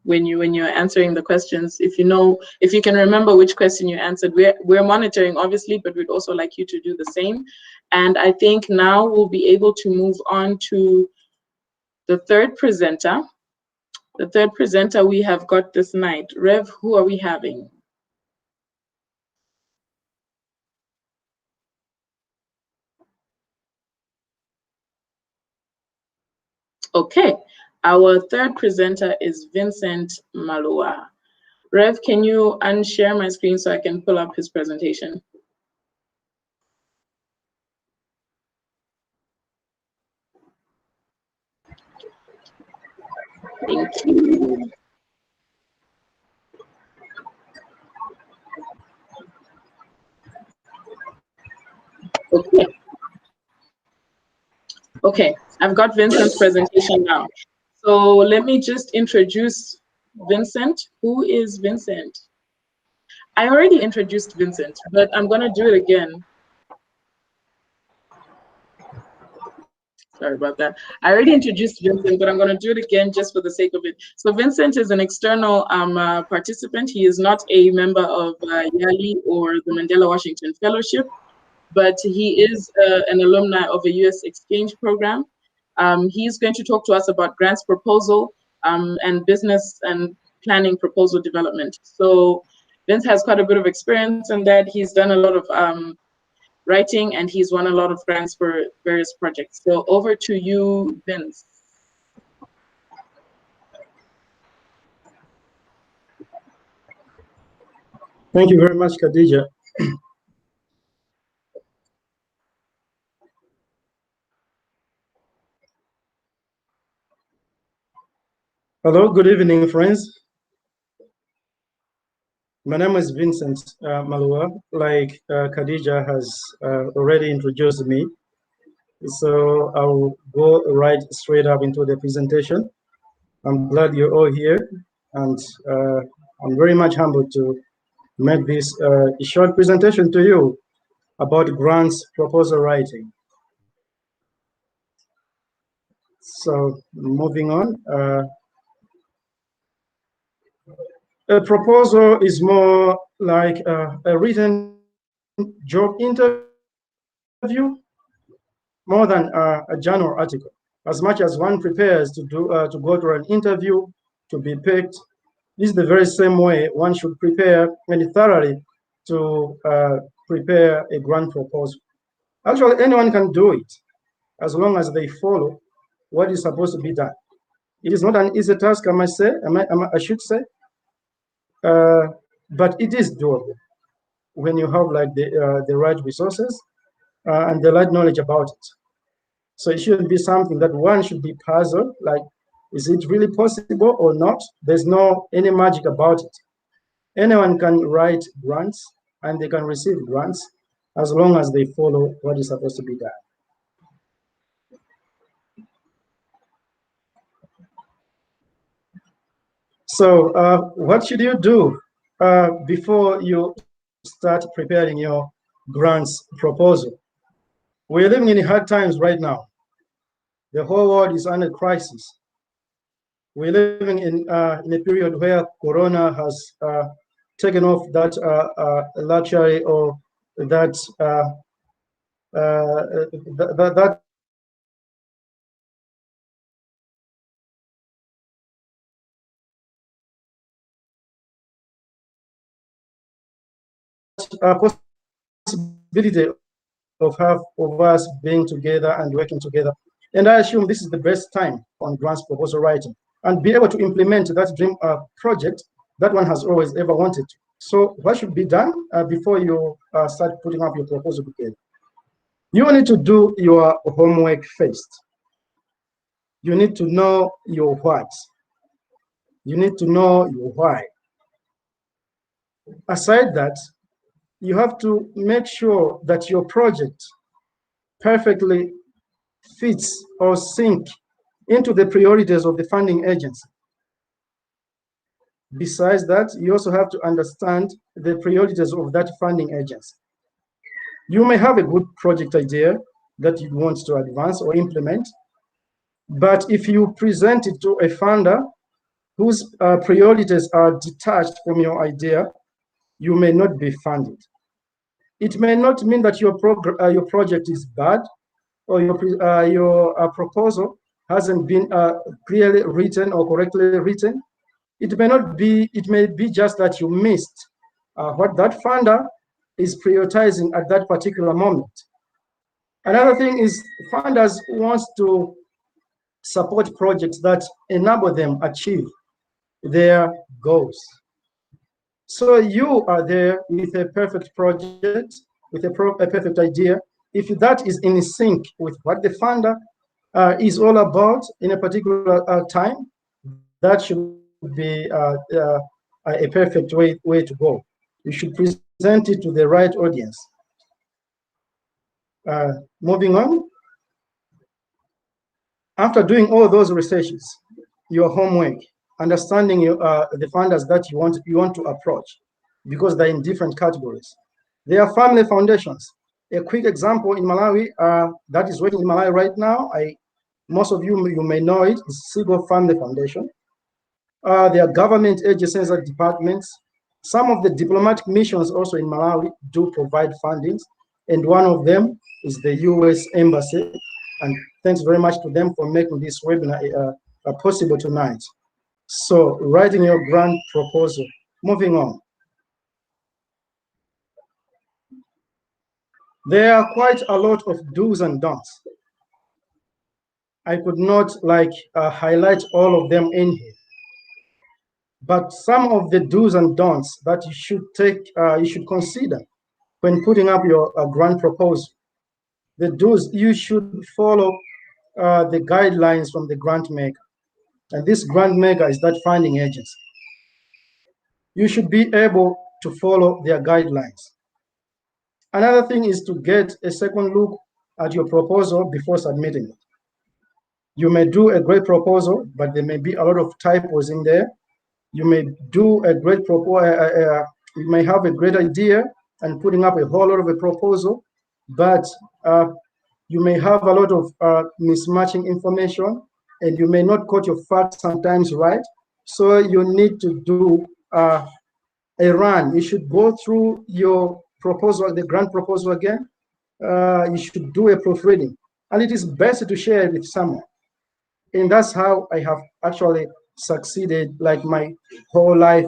when you're answering the questions. If you can remember which question you answered, we're monitoring obviously, but we'd also like you to do the same. And I think now we'll be able to move on to the third presenter. The third presenter we have got this night. Rev, who are we having? Okay, our third presenter is Vincent Malua. Rev, can you unshare my screen so I can pull up his presentation? Thank you. Okay. Okay, I've got Vincent's presentation now. So let me just introduce Vincent. Who is Vincent? I already introduced Vincent, but I'm gonna do it again. Sorry about that. I already introduced Vincent, but I'm gonna do it again just for the sake of it. So Vincent is an external participant. He is not a member of YALI or the Mandela Washington Fellowship, but he is an alumni of a US exchange program. He's going to talk to us about grants proposal and business and planning proposal development. So Vince has quite a bit of experience in that. He's done a lot of writing and he's won a lot of grants for various projects. So over to you, Vince. Thank you very much, Khadija. Hello, good evening, friends. My name is Vincent Malua. Like Khadija has already introduced me. So I'll go right straight up into the presentation. I'm glad you're all here, and I'm very much humbled to make this short presentation to you about grants proposal writing. So moving on. A proposal is more like a written job interview, more than a journal article. As much as one prepares to go to an interview to be picked, this is the very same way one should prepare and thoroughly to prepare a grant proposal. Actually, anyone can do it as long as they follow what is supposed to be done. It is not an easy task, I must say, I should say, but it is doable when you have like the right resources and the right knowledge about it. So it shouldn't be something that one should be puzzled, like, is it really possible or not? There's no any magic about it. Anyone can write grants and they can receive grants as long as they follow what is supposed to be done. So what should you do before you start preparing your grants proposal? We're living in hard times right now. The whole world is under crisis. We're living in a period where Corona has taken off that luxury or that that possibility of us being together and working together. And I assume this is the best time on grants proposal writing and be able to implement that dream project that one has always ever wanted to. So what should be done before you start putting up your proposal together? You need to do your homework first. You need to know your what. You need to know your why. Aside that, you have to make sure that your project perfectly fits or sync into the priorities of the funding agency. Besides that, you also have to understand the priorities of that funding agency. You may have a good project idea that you want to advance or implement, but if you present it to a funder whose priorities are detached from your idea, you may not be funded. It may not mean that your project is bad or your proposal hasn't been clearly written or correctly written. It may not be, it may be just that you missed what that funder is prioritizing at that particular moment. Another thing is funders want to support projects that enable them achieve their goals. So you are there with a perfect project, with a perfect idea. If that is in sync with what the funder is all about in a particular time, that should be a perfect way to go. You should present it to the right audience. Moving on. After doing all those researches, your homework, understanding the funders that you want to approach, because they're in different categories. There are family foundations. A quick example in Malawi that is working in Malawi right now, most of you may know it, is Sigo Family Foundation. There are government agencies and departments. Some of the diplomatic missions also in Malawi do provide fundings, and one of them is the US Embassy. And thanks very much to them for making this webinar possible tonight. So writing your grant proposal. Moving on. There are quite a lot of do's and don'ts. I could not highlight all of them in here. But some of the do's and don'ts that you should consider when putting up your grant proposal. The do's, you should follow the guidelines from the grant maker. And this grant maker is that funding agency. You should be able to follow their guidelines. Another thing is to get a second look at your proposal before submitting it. You may do a great proposal, but there may be a lot of typos in there. You may do a great proposal, you may have a great idea and putting up a whole lot of a proposal, but you may have a lot of mismatching information, and you may not quote your facts sometimes right. So you need to do a run. You should go through your proposal, the grant proposal again. You should do a proofreading, and it is best to share it with someone. And that's how I have actually succeeded, like my whole life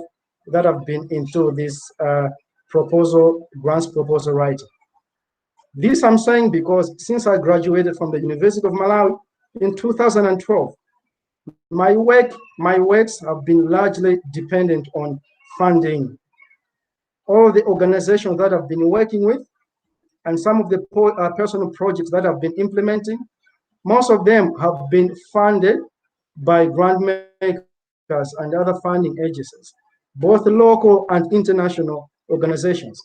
that I've been into this grants proposal writing. This I'm saying because since I graduated from the University of Malawi in 2012, my works have been largely dependent on funding. All the organizations that I've been working with and some of the personal projects that I've been implementing, most of them have been funded by grant makers and other funding agencies, both local and international organizations.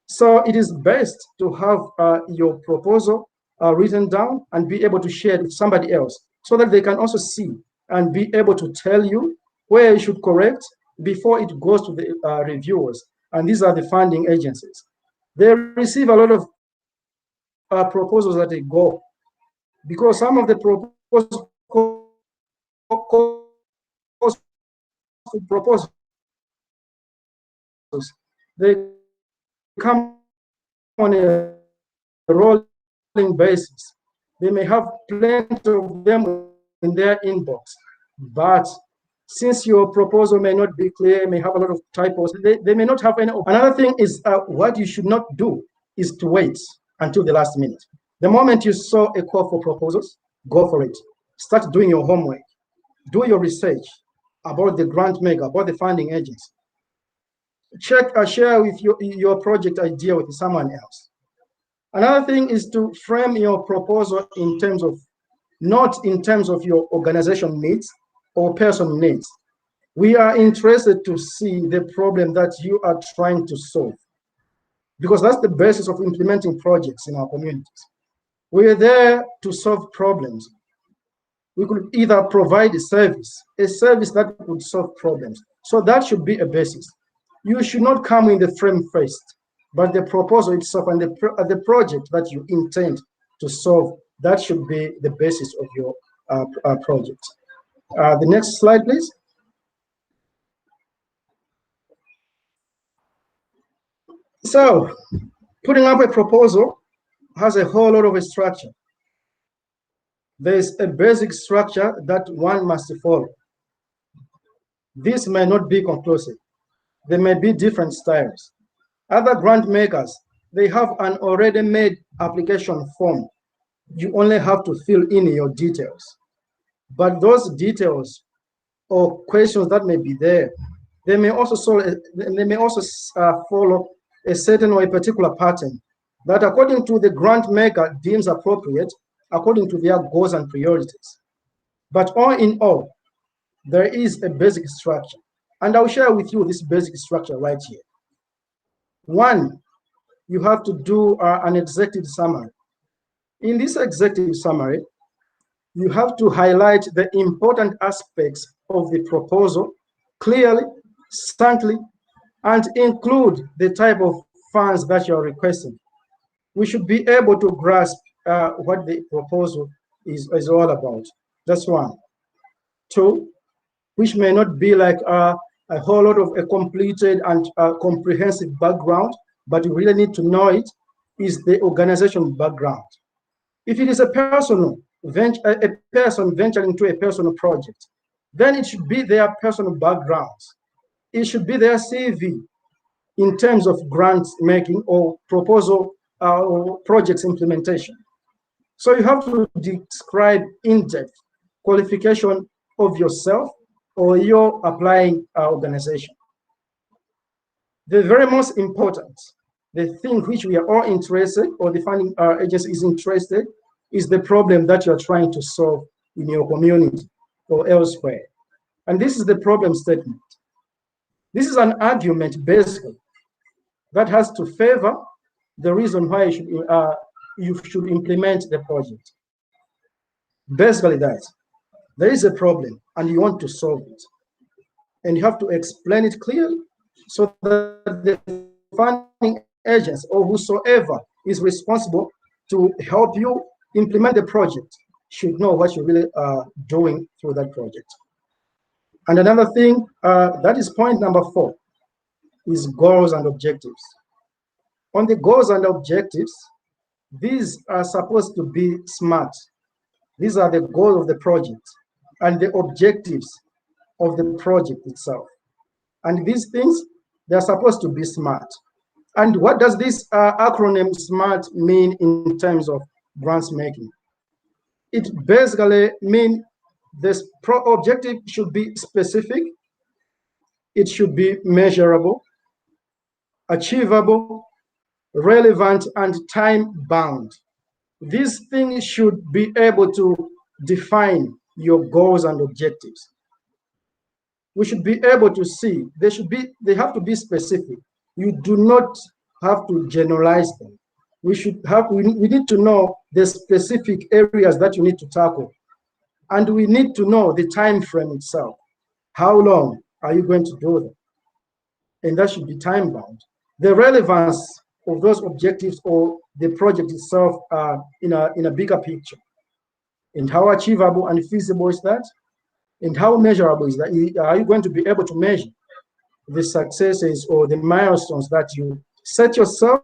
So it is best to have your proposal written down and be able to share it with somebody else so that they can also see and be able to tell you where you should correct before it goes to the reviewers. And these are the funding agencies. They receive a lot of proposals that they go, because some of the proposals they come on a rolling basis. They may have plenty of them in their inbox, but since your proposal may not be clear, may have a lot of typos, they may not have any. Another thing is what you should not do is to wait until the last minute. The moment you saw a call for proposals, go for it. Start doing your homework. Do your research about the grant maker, about the funding agency. share with your project idea with someone else. Another thing is to frame your proposal in terms of, not in terms of your organization needs or personal needs. We are interested to see the problem that you are trying to solve, because that's the basis of implementing projects in our communities. We're there to solve problems. We could either provide a service that would solve problems. So that should be a basis. You should not come in the frame first, but the proposal itself and the project that you intend to solve, that should be the basis of your project. The next slide, please. So, putting up a proposal has a whole lot of a structure. There's a basic structure that one must follow. This may not be conclusive. There may be different styles. Other grant makers, they have an already made application form. You only have to fill in your details. But those details or questions that may be there, they may also follow a certain or a particular pattern that, according to the grant maker, deems appropriate according to their goals and priorities. But all in all, there is a basic structure. And I'll share with you this basic structure right here. One, you have to do an executive summary. In this executive summary, you have to highlight the important aspects of the proposal clearly, succinctly, and include the type of funds that you're requesting. We should be able to grasp what the proposal is all about. That's one. Two, which may not be like a whole lot of a completed and comprehensive background, but you really need to know it, is the organization background. If it is a person venturing into a personal project, then it should be their personal backgrounds. It should be their CV in terms of grant making or proposal or projects implementation. So you have to describe in-depth qualification of yourself or your applying organization. The very most important, the thing which we are all interested, or the funding agency is interested, is the problem that you're trying to solve in your community or elsewhere. And this is the problem statement. This is an argument, basically, that has to favor the reason why you should implement the project. Basically that. There is a problem and you want to solve it. And you have to explain it clearly so that the funding agents or whosoever is responsible to help you implement the project should know what you really are doing through that project. And another thing, that is point number 4, is goals and objectives. On the goals and objectives, these are supposed to be SMART. These are the goals of the project and the objectives of the project itself. And these things, they're supposed to be SMART. And what does this acronym SMART mean in terms of grants making? It basically means this objective should be specific, it should be measurable, achievable, relevant, and time-bound. These things should be able to define your goals and objectives. We should be able to see, they have to be specific. You do not have to generalize them. We need to know the specific areas that you need to tackle. And we need to know the time frame itself. How long are you going to do them? And that should be time bound. The relevance of those objectives or the project itself in a bigger picture. And how achievable and feasible is that? And how measurable is that? Are you going to be able to measure the successes or the milestones that you set yourself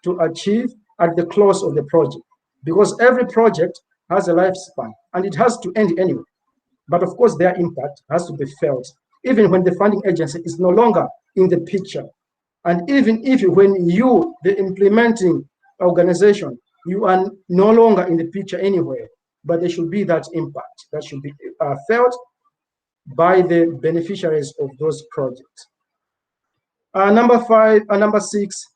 to achieve at the close of the project? Because every project has a lifespan and it has to end anyway. But of course, their impact has to be felt, even when the funding agency is no longer in the picture. And even if when you, the implementing organization, you are no longer in the picture anywhere, but there should be that impact that should be felt by the beneficiaries of those projects. Number 6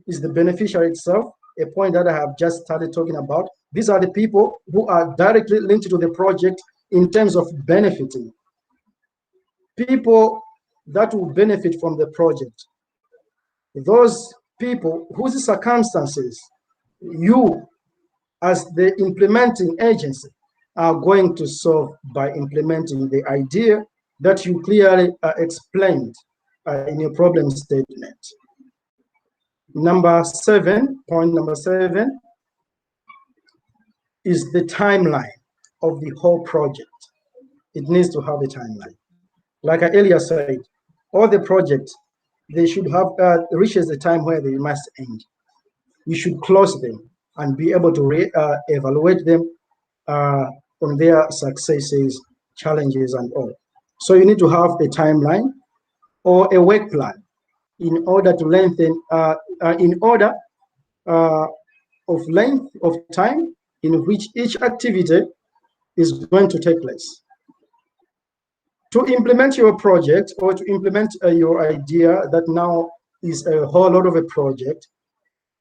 is the beneficiary itself, a point that I have just started talking about. These are the people who are directly linked to the project in terms of benefiting. People that will benefit from the project. Those people whose circumstances you, as the implementing agency, are going to solve by implementing the idea that you clearly explained in your problem statement. Point number 7, is the timeline of the whole project. It needs to have a timeline. Like I earlier said, all the projects, they should have reaches the time where they must end. You should close them and be able to evaluate them on their successes, challenges, and all. So you need to have a timeline or a work plan in order to lengthen, of length of time in which each activity is going to take place. To implement your project or to implement your idea that now is a whole lot of a project,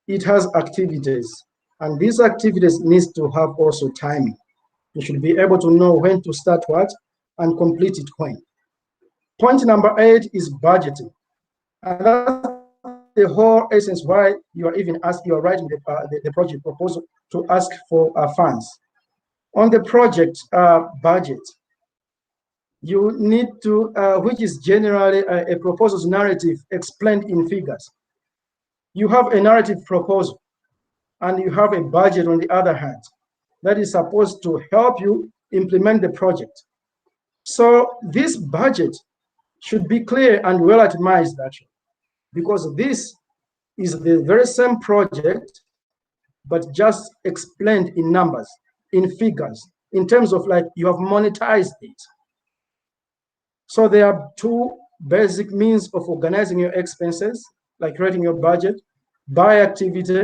it has activities, and these activities needs to have also timing. You should be able to know when to start what and complete it when. Point number 8 is budgeting, and that's the whole essence why you are writing the project proposal to ask for funds. On the project budget, you need to, which is generally a proposal's narrative explained in figures. You have a narrative proposal, and you have a budget on the other hand that is supposed to help you implement the project. So this budget should be clear and well itemized, actually, because this is the very same project, but just explained in numbers, in figures, in terms of like you have monetized it. So there are 2 basic means of organizing your expenses, like creating your budget, by activity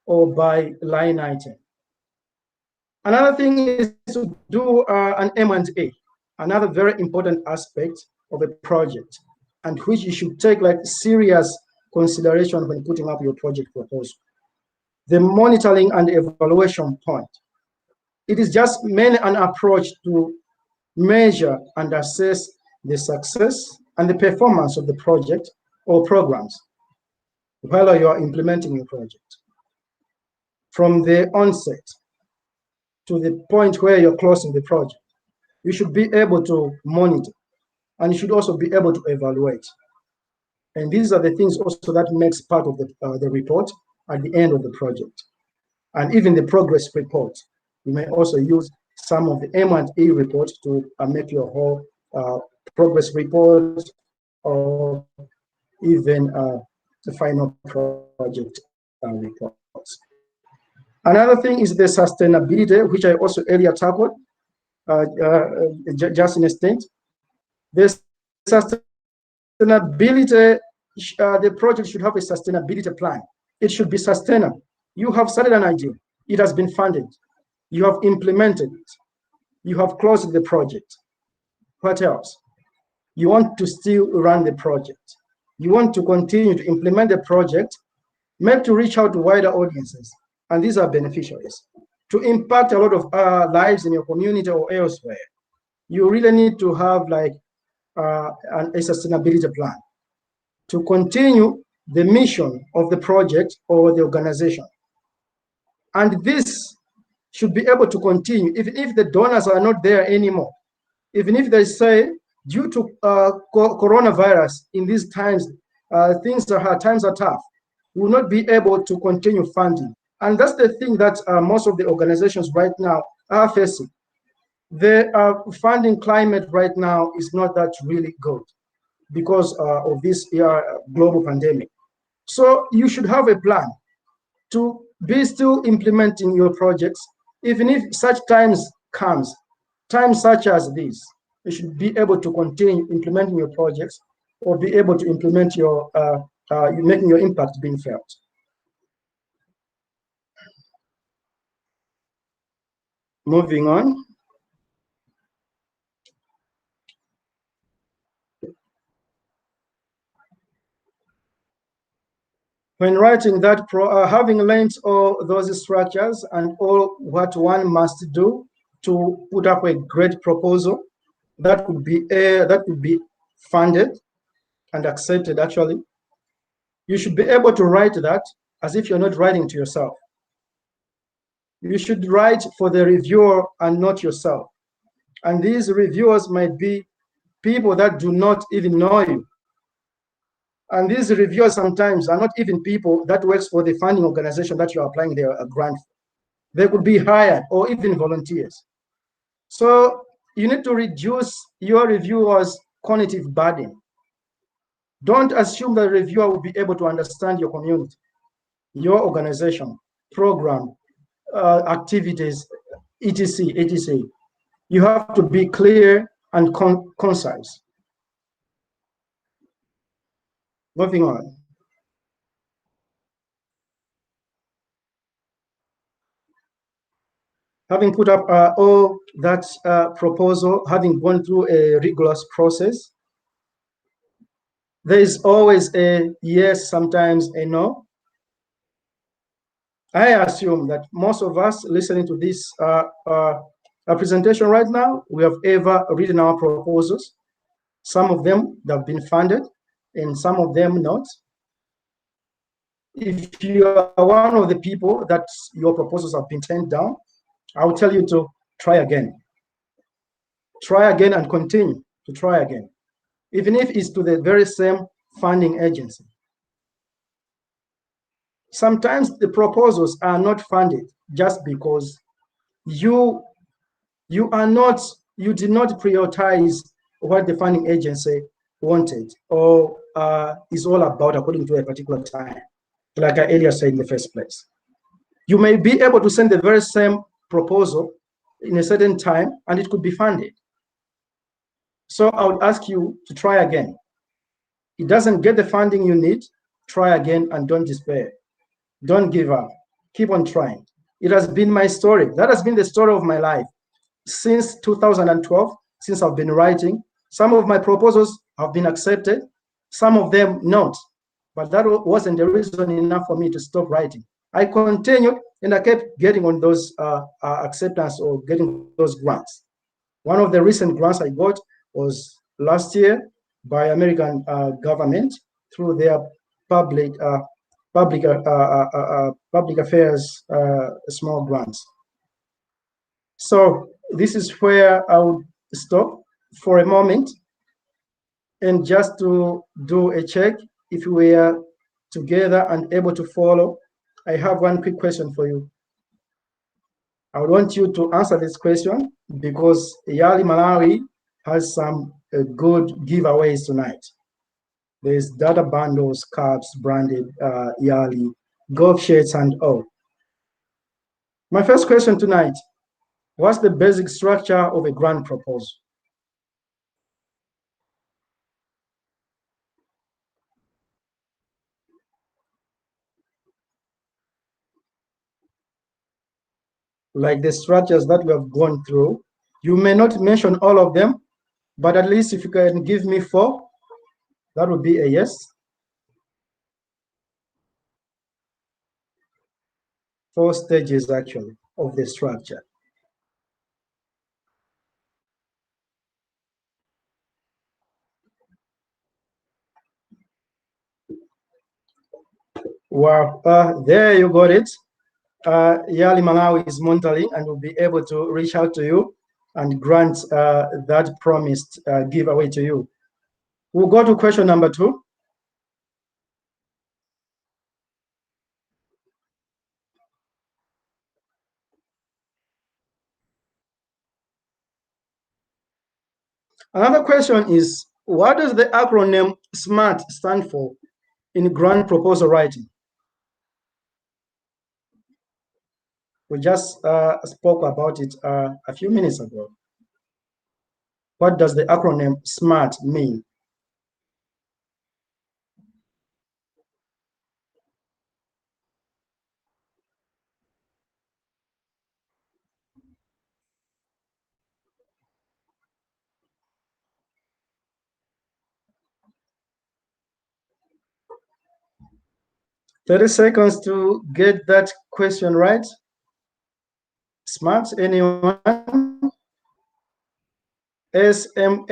or by line item. Another thing is to do an M&A, another very important aspect of a project, and which you should take like serious consideration when putting up your project proposal. The monitoring and evaluation point. It is just mainly an approach to measure and assess the success and the performance of the project or programs while you are implementing your project. From the onset to the point where you're closing the project, you should be able to monitor, and you should also be able to evaluate. And these are the things also that makes part of the report at the end of the project. And even the progress report, you may also use some of the M&E report to make your whole progress report or even the final project reports. Another thing is the sustainability, which I also earlier tackled just in a stint. The sustainability, the project should have a sustainability plan. It should be sustainable. You have started an idea. It has been funded. You have implemented it. You have closed the project. What else? You want to still run the project. You want to continue to implement the project, maybe to reach out to wider audiences. And these are beneficiaries. To impact a lot of lives in your community or elsewhere, you really need to have like a sustainability plan to continue the mission of the project or the organization. And this should be able to continue even if the donors are not there anymore. Even if they say, due to coronavirus in these times, times are tough, we will not be able to continue funding. And that's the thing that most of the organizations right now are facing. The funding climate right now is not that really good because of this global pandemic. So you should have a plan to be still implementing your projects, even if such times comes, times such as this. You should be able to continue implementing your projects or be able to implement your, making your impact being felt. Moving on. When writing that, having learned all those structures and all what one must do to put up a great proposal that could be funded and accepted, actually, you should be able to write that as if you're not writing to yourself. You should write for the reviewer and not yourself. And these reviewers might be people that do not even know you. And these reviewers sometimes are not even people that works for the funding organization that you're applying their grant for. They could be hired or even volunteers. So you need to reduce your reviewer's cognitive burden. Don't assume the reviewer will be able to understand your community, your organization, program, activities, etc., etc. You have to be clear and concise. Moving on. Having put up all that proposal, having gone through a rigorous process, there is always a yes, sometimes a no. I assume that most of us listening to this presentation right now, we have ever written our proposals. Some of them have been funded and some of them not. If you are one of the people that your proposals have been turned down, I will tell you to try again. Try again and continue to try again, even if it's to the very same funding agency. Sometimes the proposals are not funded just because you did not prioritize what the funding agency wanted or is all about according to a particular time, like I earlier said in the first place. You may be able to send the very same proposal in a certain time and it could be funded. So I would ask you to try again. It doesn't get the funding you need, try again and don't despair. Don't give up. Keep on trying. It has been my story. That has been the story of my life. Since 2012, since I've been writing, some of my proposals have been accepted, some of them not. But that wasn't the reason enough for me to stop writing. I continued and I kept getting on those acceptance or getting those grants. One of the recent grants I got was last year by American government through their public affairs small grants. So this is where I would stop for a moment and just to do a check if we are together and able to follow. I have one quick question for you. I want you to answer this question because YALI Malawi has some good giveaways tonight. There's data bundles, cards, branded YALI, golf shirts, and all. My first question tonight, what's the basic structure of a grant proposal? Like the structures that we have gone through, you may not mention all of them, but at least if you can give me 4, that would be a yes. 4 stages actually of the structure. Wow, there you got it. YALI Malawi is monitoring and will be able to reach out to you and grant that promised giveaway to you. We'll go to question number 2. Another question is, what does the acronym SMART stand for in grant proposal writing? We just spoke about it a few minutes ago. What does the acronym SMART mean? 30 seconds to get that question right. SMART, anyone? SMART.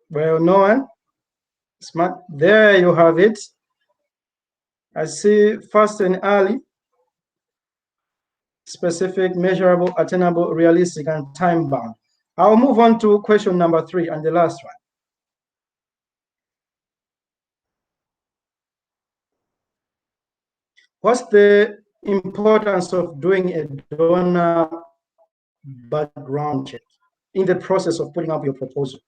Well, no one. SMART. There you have it. I see fast and early, specific, measurable, attainable, realistic, and time bound. I'll move on to question number 3 and the last one. What's the importance of doing a donor background check in the process of putting up your proposal?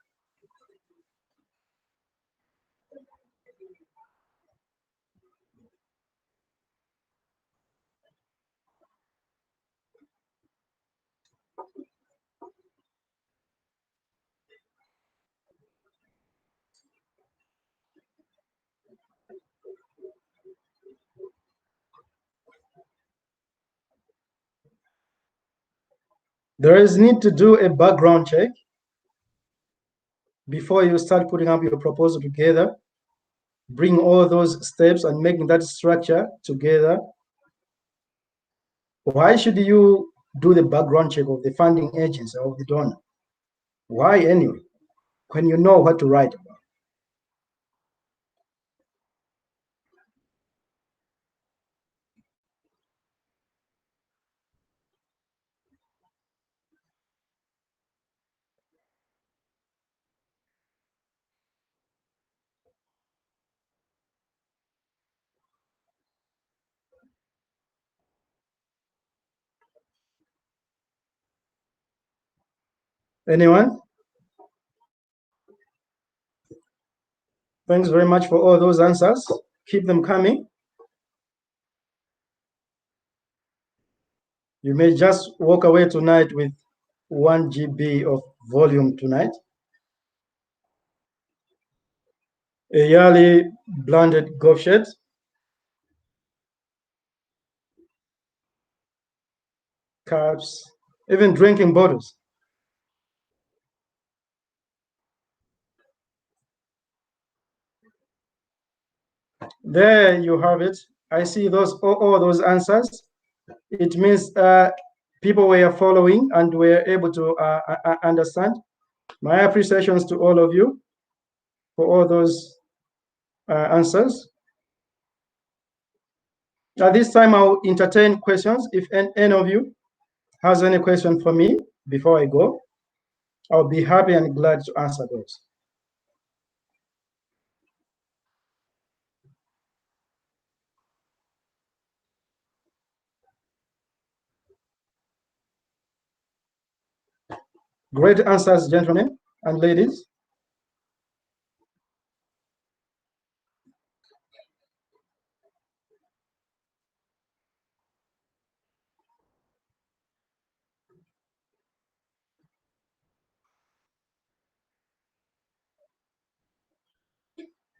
There is need to do a background check before you start putting up your proposal together. Bring all those steps and making that structure together. Why should you do the background check of the funding agency of the donor? Why anyway, when you know what to write about? Anyone? Thanks very much for all those answers. Keep them coming. You may just walk away tonight with 1 GB of volume tonight. A YALI blended gobshet. Cups, even drinking bottles. There you have it. I see those all those answers. It means people were following and were able to understand. My appreciations to all of you for all those answers. At this time, I'll entertain questions. If any of you has any question for me before I go, I'll be happy and glad to answer those. Great answers, gentlemen and ladies.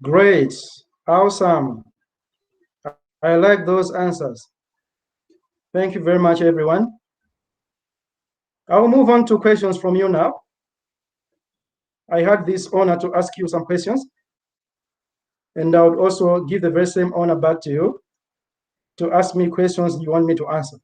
Great, awesome. I like those answers. Thank you very much, everyone. I'll move on to questions from you now. I had this honor to ask you some questions, and I would also give the very same honor back to you to ask me questions you want me to answer.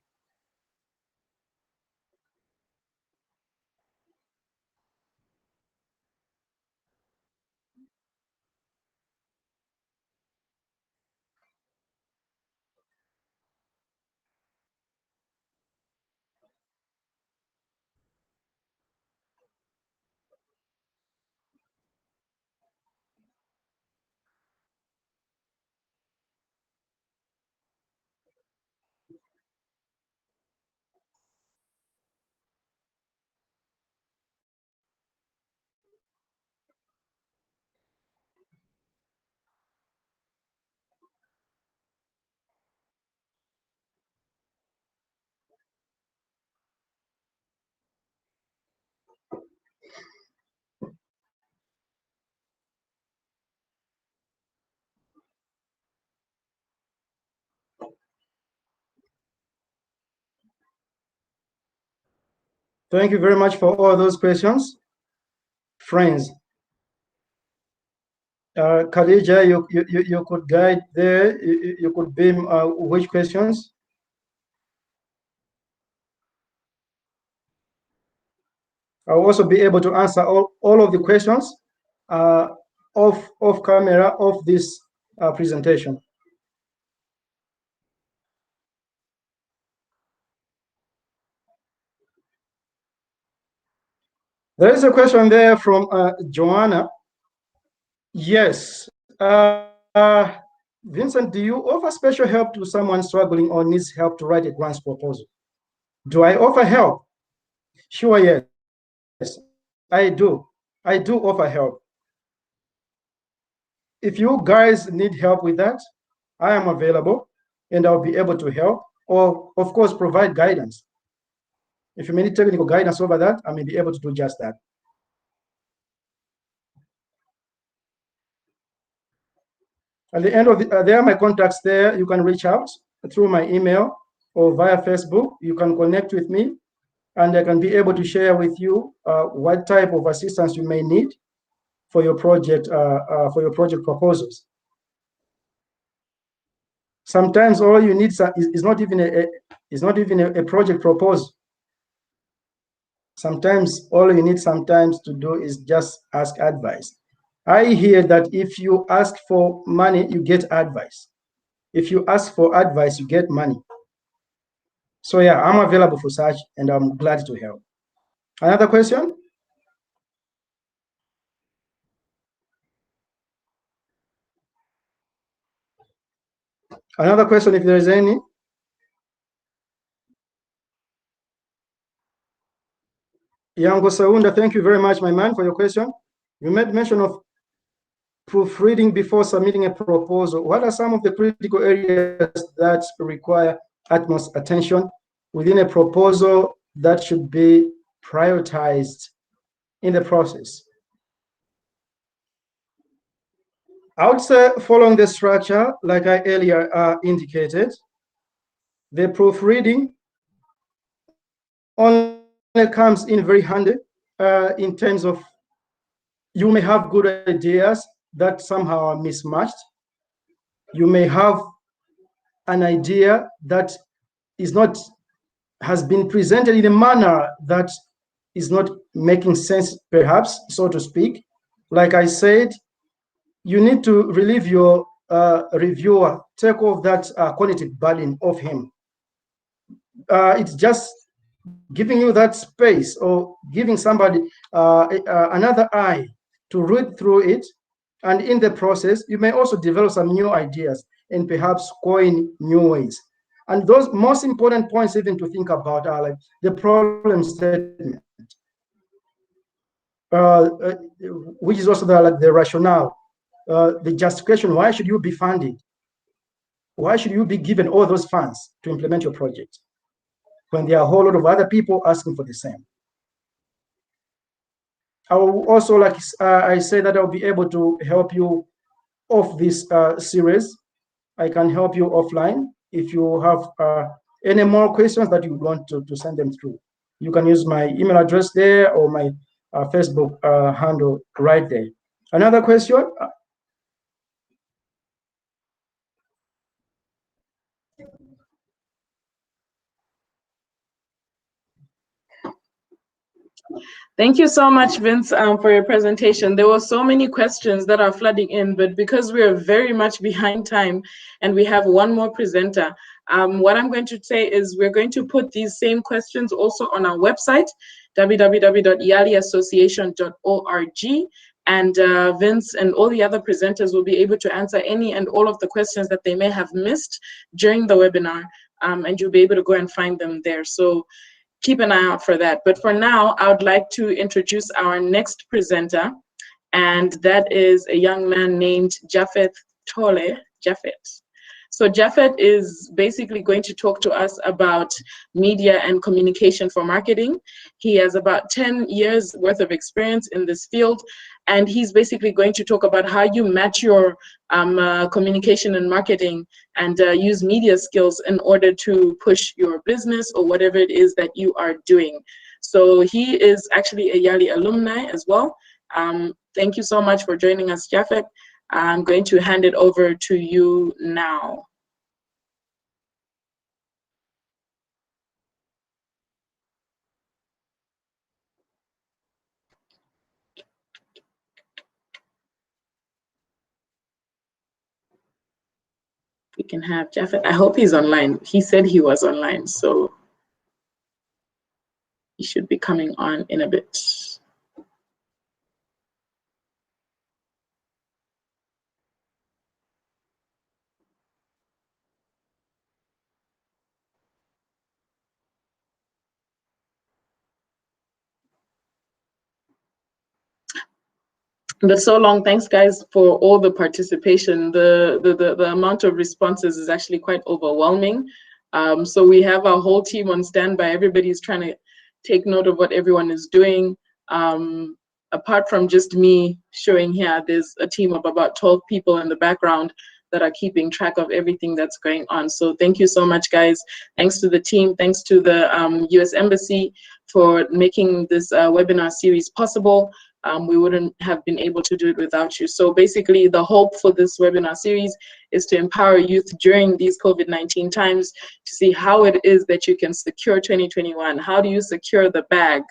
Thank you very much for all those questions. Friends, Khadija, you could guide there, you could beam which questions? I'll also be able to answer all of the questions off camera of this presentation. There is a question there from Joanna. Yes. Vincent, do you offer special help to someone struggling or needs help to write a grants proposal? Do I offer help? Sure, yes, I do. I do offer help. If you guys need help with that, I am available and I'll be able to help, or of course provide guidance. If you need technical guidance over that, I may be able to do just that. At the end of there are my contacts there. You can reach out through my email or via Facebook. You can connect with me and I can be able to share with you what type of assistance you may need for your project proposals. Sometimes all you need is not even a project proposal. Sometimes all you need to do is just ask advice. I hear that if you ask for money, you get advice. If you ask for advice, you get money. So yeah, I'm available for such and I'm glad to help. Another question? Another question, if there is any? Yango Saunda, thank you very much, my man, for your question. You made mention of proofreading before submitting a proposal. What are some of the critical areas that require utmost attention within a proposal that should be prioritized in the process? I would say following the structure, like I earlier indicated, the proofreading only comes in very handy in terms of you may have good ideas that somehow are mismatched. You may have an idea that has been presented in a manner that is not making sense, perhaps, so to speak. Like I said, you need to relieve your reviewer, take off that cognitive burden of him. It's just giving you that space or giving somebody another eye to read through it. And in the process, you may also develop some new ideas and perhaps coin new ways. And those most important points even to think about are like the problem statement, which is also the rationale, the justification. Why should you be funded? Why should you be given all those funds to implement your project when there are a whole lot of other people asking for the same? I will also, like I said, that I'll be able to help you off this series. I can help you offline. If you have any more questions that you want to send them through, you can use my email address there or my Facebook handle right there. Another question? Thank you so much, Vince, for your presentation. There were so many questions that are flooding in, but because we are very much behind time and we have one more presenter, what I'm going to say is we're going to put these same questions also on our website, www.yaliassociation.org, and Vince and all the other presenters will be able to answer any and all of the questions that they may have missed during the webinar, and you'll be able to go and find them there. So keep an eye out for that. But for now, I would like to introduce our next presenter, and that is a young man named Japhet Tole. Japhet. So Japhet is basically going to talk to us about media and communication for marketing. He has about 10 years worth of experience in this field, and he's basically going to talk about how you match your communication and marketing and use media skills in order to push your business or whatever it is that you are doing. So he is actually a YALI alumni as well. Thank you so much for joining us, Japhet. I'm going to hand it over to you now. We can have Japhet. I hope he's online. He said he was online, so he should be coming on in a bit. But so long. Thanks, guys, for all the participation. The amount of responses is actually quite overwhelming. So we have our whole team on standby. Everybody's trying to take note of what everyone is doing. Apart from just me showing here, there's a team of about 12 people in the background that are keeping track of everything that's going on. So thank you so much, guys. Thanks to the team. Thanks to the US Embassy for making this webinar series possible. We wouldn't have been able to do it without you. So basically, the hope for this webinar series is to empower youth during these COVID-19 times to see how it is that you can secure 2021. How do you secure the bag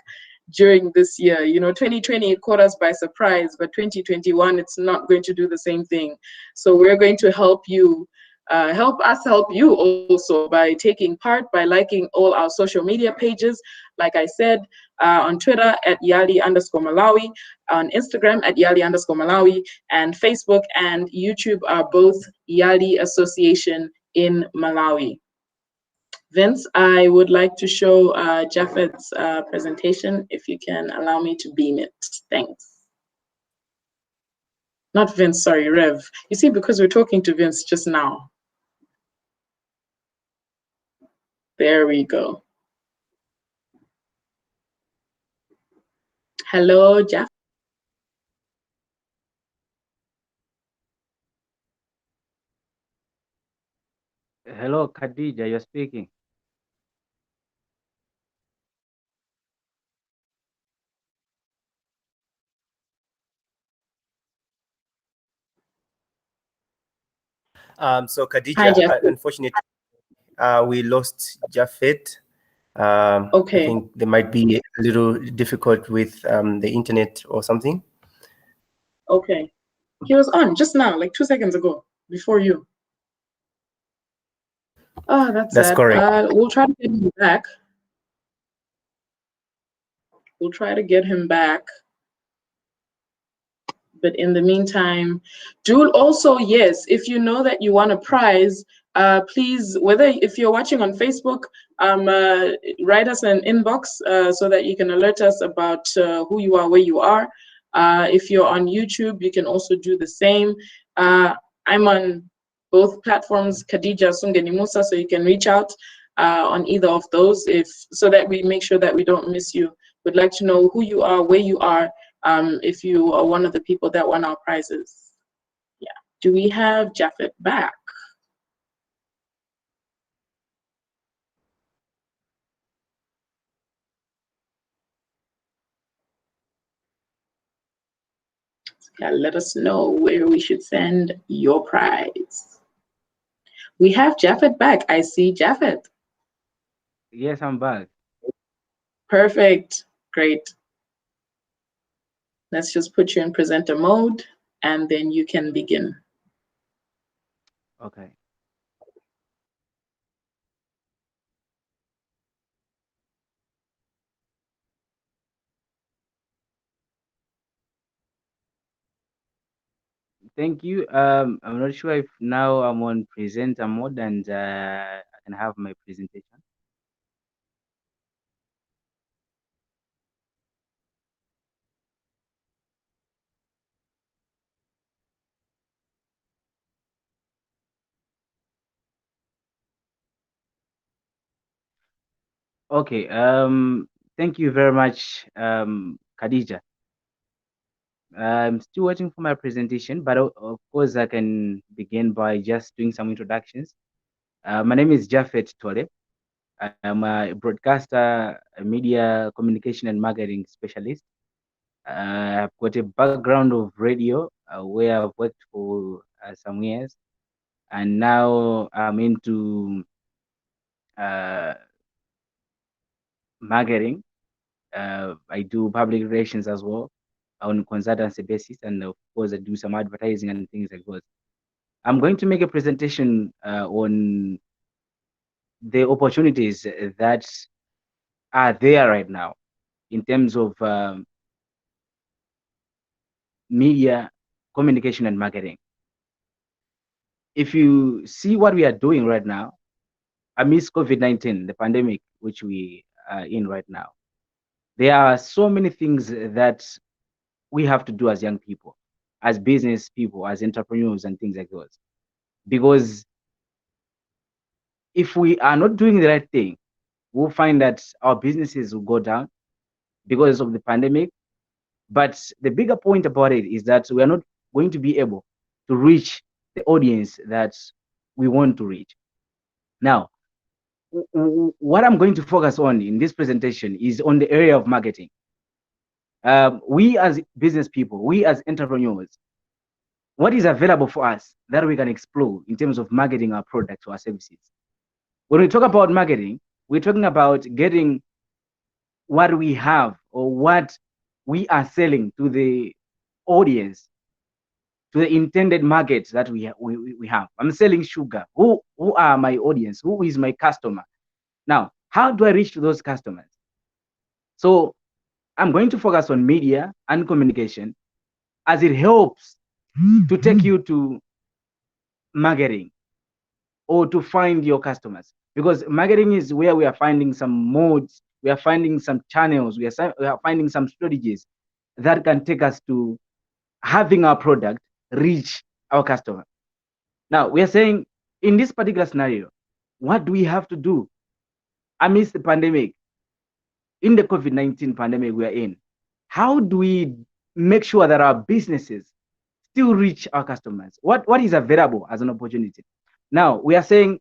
during this year? You know, 2020 caught us by surprise, but 2021, it's not going to do the same thing. So we're going to help you, help us help you also by taking part, by liking all our social media pages. Like I said, on Twitter at YALI_Malawi, on Instagram at YALI_Malawi, and Facebook and YouTube are both YALI Association in Malawi. Vince, I would like to show Japhet's presentation, if you can allow me to beam it. Thanks. Not Vince, sorry, Rev. You see, because we're talking to Vince just now. There we go. Hello, Japhet. Hello, Khadija, you're speaking. So Khadija, Hi, unfortunately, we lost Japhet. Okay. I think there might be a little difficult with the internet or something. Okay. He was on just now, like 2 seconds ago, before you. Oh, that's sad. Correct. We'll try to get him back. We'll try to get him back. But in the meantime, do also, yes, if you know that you want a prize, please, if you're watching on Facebook, write us an inbox so that you can alert us about who you are, where you are. If you're on YouTube, you can also do the same. I'm on both platforms, Khadija Sungeni Musa, so you can reach out on either of those so that we make sure that we don't miss you. We'd like to know who you are, where you are, if you are one of the people that won our prizes. Yeah. Do we have Japhet back? Yeah, let us know where we should send your prize. We have Japhet back. I see Japhet. Yes, I'm back. Perfect. Great. Let's just put you in presenter mode and then you can begin. Okay. Thank you. I'm not sure if now I'm on presenter mode and I can have my presentation. Okay. Thank you very much, Khadija. I'm still waiting for my presentation, but of course I can begin by just doing some introductions. My name is Japhet Tole. I'm a broadcaster, a media communication and marketing specialist. I've got a background of radio where I've worked for some years, and now I'm into marketing. I do public relations as well on consultancy basis, and of course I do some advertising and things like that. I'm going to make a presentation on the opportunities that are there right now in terms of media, communication, and marketing. If you see what we are doing right now, amidst COVID-19, the pandemic, which we are in right now, there are so many things that we have to do as young people, as business people, as entrepreneurs, and things like those. Because if we are not doing the right thing, we'll find that our businesses will go down because of the pandemic. But the bigger point about it is that we are not going to be able to reach the audience that we want to reach. Now, what I'm going to focus on in this presentation is on the area of marketing. We as business people, we as entrepreneurs, what is available for us that we can explore in terms of marketing our products or our services? When we talk about marketing, we're talking about getting what we have or what we are selling to the audience, to the intended market that we have. I'm selling sugar. Who are my audience? Who is my customer? Now, how do I reach to those customers? So I'm going to focus on media and communication as it helps to take you to marketing or to find your customers, because marketing is where we are finding some modes, we are finding some channels, we are finding some strategies that can take us to having our product reach our customer. Now, we are saying in this particular scenario, what do we have to do amidst the pandemic, in the COVID-19 pandemic we are in? How do we make sure that our businesses still reach our customers? What is available as an opportunity? Now, we are saying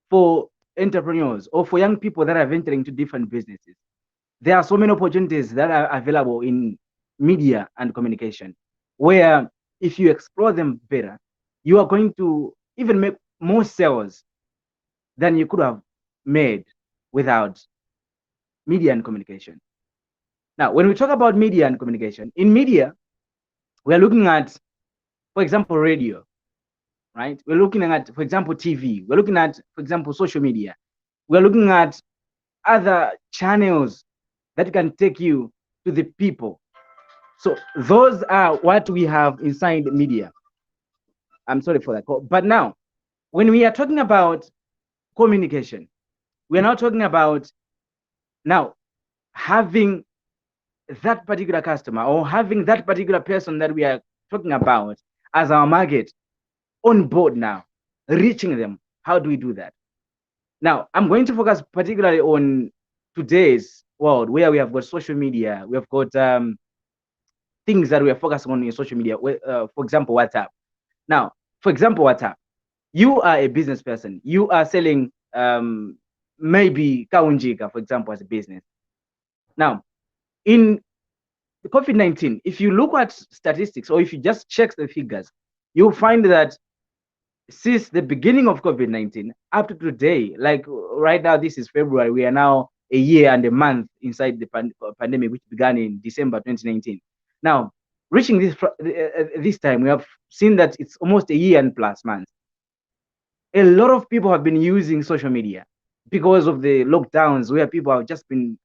for entrepreneurs or for young people that are venturing into different businesses, there are so many opportunities that are available in media and communication, where if you explore them better, you are going to even make more sales than you could have made without media and communication. Now, when we talk about media and communication, in media, we are looking at, for example, radio, right? We're looking at, for example, TV. We're looking at, for example, social media. We're looking at other channels that can take you to the people. So those are what we have inside media. I'm sorry for that. But now, when we are talking about communication, we are now talking about now having that particular customer or having that particular person that we are talking about as our market on board now, reaching them. How do we do that? Now, I'm going to focus particularly on today's world where we have got social media, we have got things that we are focusing on in social media, for example, WhatsApp. Now, for example, WhatsApp, you are a business person, you are selling maybe kaunjika, for example, as a business. Now, in the COVID-19, if you look at statistics or if you just check the figures, you'll find that since the beginning of COVID-19 up to today, like right now, this is February, we are now a year and a month inside the pandemic, which began in December 2019. Now, reaching this time, we have seen that it's almost a year and plus months. A lot of people have been using social media because of the lockdowns, where people have just been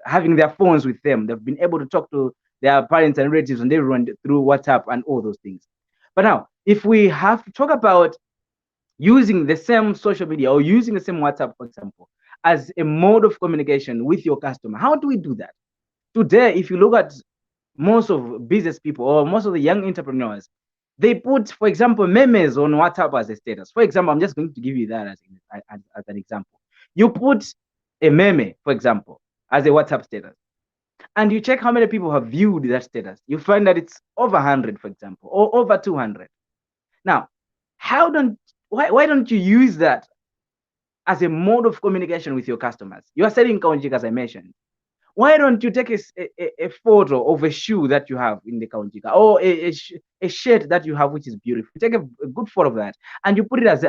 having their phones with them. They've been able to talk to their parents and relatives and everyone through WhatsApp and all those things. But now, if we have to talk about using the same social media or using the same WhatsApp, for example, as a mode of communication with your customer, how do we do that? Today, if you look at most of business people or most of the young entrepreneurs, they put, for example, memes on WhatsApp as a status. For example, I'm just going to give you that as an example. You put a meme, for example, as a WhatsApp status, and you check how many people have viewed that status. You find that it's over 100, for example, or over 200. Now, why don't you use that as a mode of communication with your customers. You are selling kaunjika, as I mentioned. Why don't you take a photo of a shoe that you have in the kaunjika, or a shirt that you have which is beautiful? Take a good photo of that and you put it as a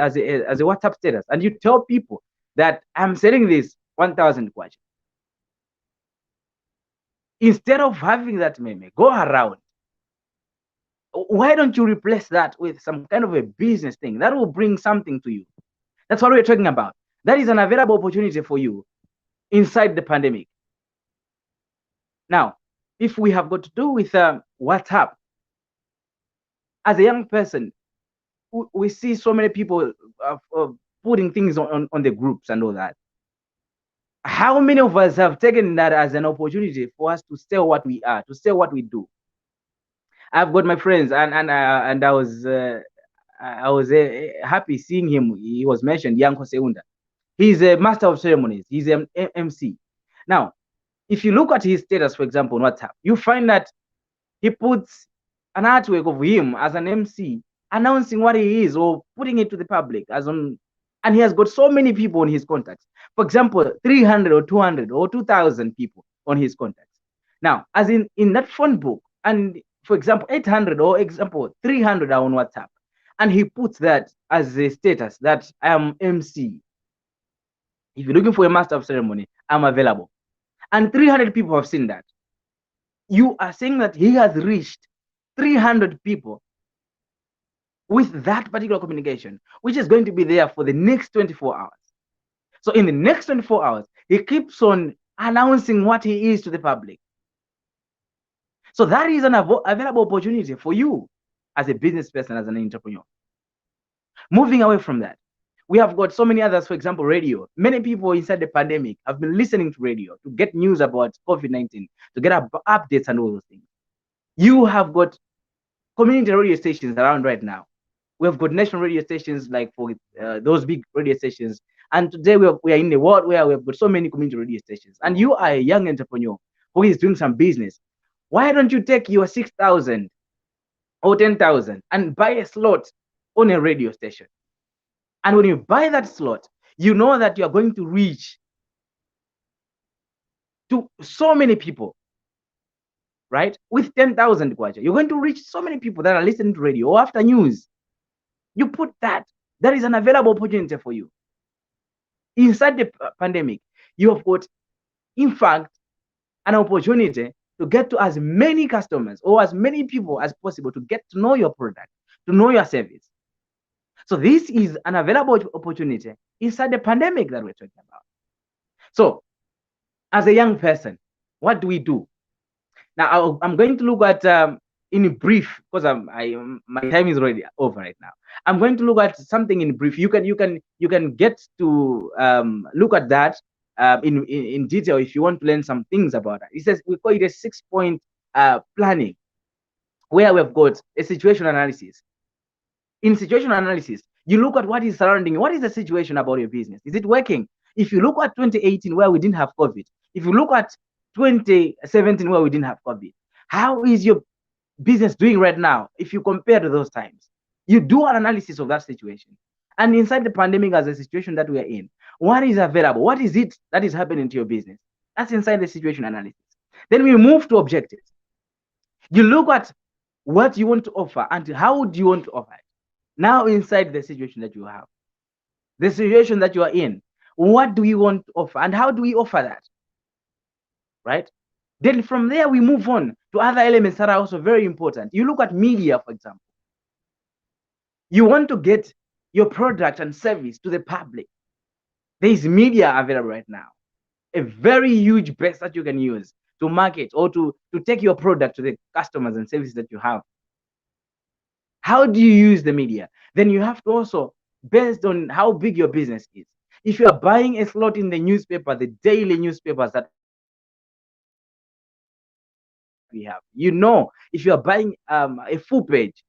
WhatsApp status, and you tell people that I'm selling this 1,000 kwacha. Instead of having that meme go around, why don't you replace that with some kind of a business thing that will bring something to you? That's what we're talking about. That is an available opportunity for you inside the pandemic. Now, if we have got to do with WhatsApp, as a young person, we see so many people putting things on the groups and all that. How many of us have taken that as an opportunity for us to sell what we are, to sell what we do? I've got my friends, and I was happy seeing him. He was mentioned, Yanko Seunda. He's a master of ceremonies. He's an MC. Now, if you look at his status, for example, on WhatsApp, you find that he puts an artwork of him as an MC announcing what he is or putting it to the public and he has got so many people on his contacts. For example, 300 or 200 or 2,000 people on his contacts. Now, as in that phone book, and for example, 800 or example 300 are on WhatsApp, and he puts that as a status that I am MC. If you're looking for a master of ceremony, I'm available. And 300 people have seen that. You are saying that he has reached 300 people with that particular communication, which is going to be there for the next 24 hours. So in the next 24 hours, he keeps on announcing what he is to the public. So that is an available opportunity for you as a business person, as an entrepreneur. Moving away from that, we have got so many others. For example, radio. Many people inside the pandemic have been listening to radio to get news about COVID-19, to get updates and all those things. You have got community radio stations around right now. We have got national radio stations, like for those big radio stations. And today we are in a world where we have got so many community radio stations. And you are a young entrepreneur who is doing some business. Why don't you take your 6,000 or 10,000 and buy a slot on a radio station? And when you buy that slot, you know that you are going to reach to so many people, right? With 10,000 kwacha, you're going to reach so many people that are listening to radio or after news. You put that is an available opportunity for you. Inside the pandemic, you have got, in fact, an opportunity to get to as many customers or as many people as possible to get to know your product, to know your service. So this is an available opportunity inside the pandemic that we're talking about. So as a young person, what do we do? Now I'm going to look at in brief, because my time is already over right now. I'm going to look at something in brief. You can get to look at that in detail if you want to learn some things about that. It says we call it a 6-point planning, where we've got a situation analysis. In situation analysis, you look at what is surrounding you. What is the situation about your business? Is it working? If you look at 2018, where we didn't have COVID, if you look at 2017, where we didn't have COVID, how is your business doing right now if you compare to those times? You do an analysis of that situation. And inside the pandemic, as a situation that we are in, what is available? What is it that is happening to your business? That's inside the situation analysis. Then we move to objectives. You look at what you want to offer and how do you want to offer it. Now inside the situation that you have, the situation that you are in, what do we want to offer and how do we offer that, right? Then from there, we move on to other elements that are also very important. You look at media, for example. You want to get your product and service to the public. There is media available right now, a very huge base that you can use to market or to take your product to the customers and services that you have. How do you use the media? Then you have to also, based on how big your business is, if you are buying a slot in the newspaper, the daily newspapers that we have, you know, if you are buying a full page,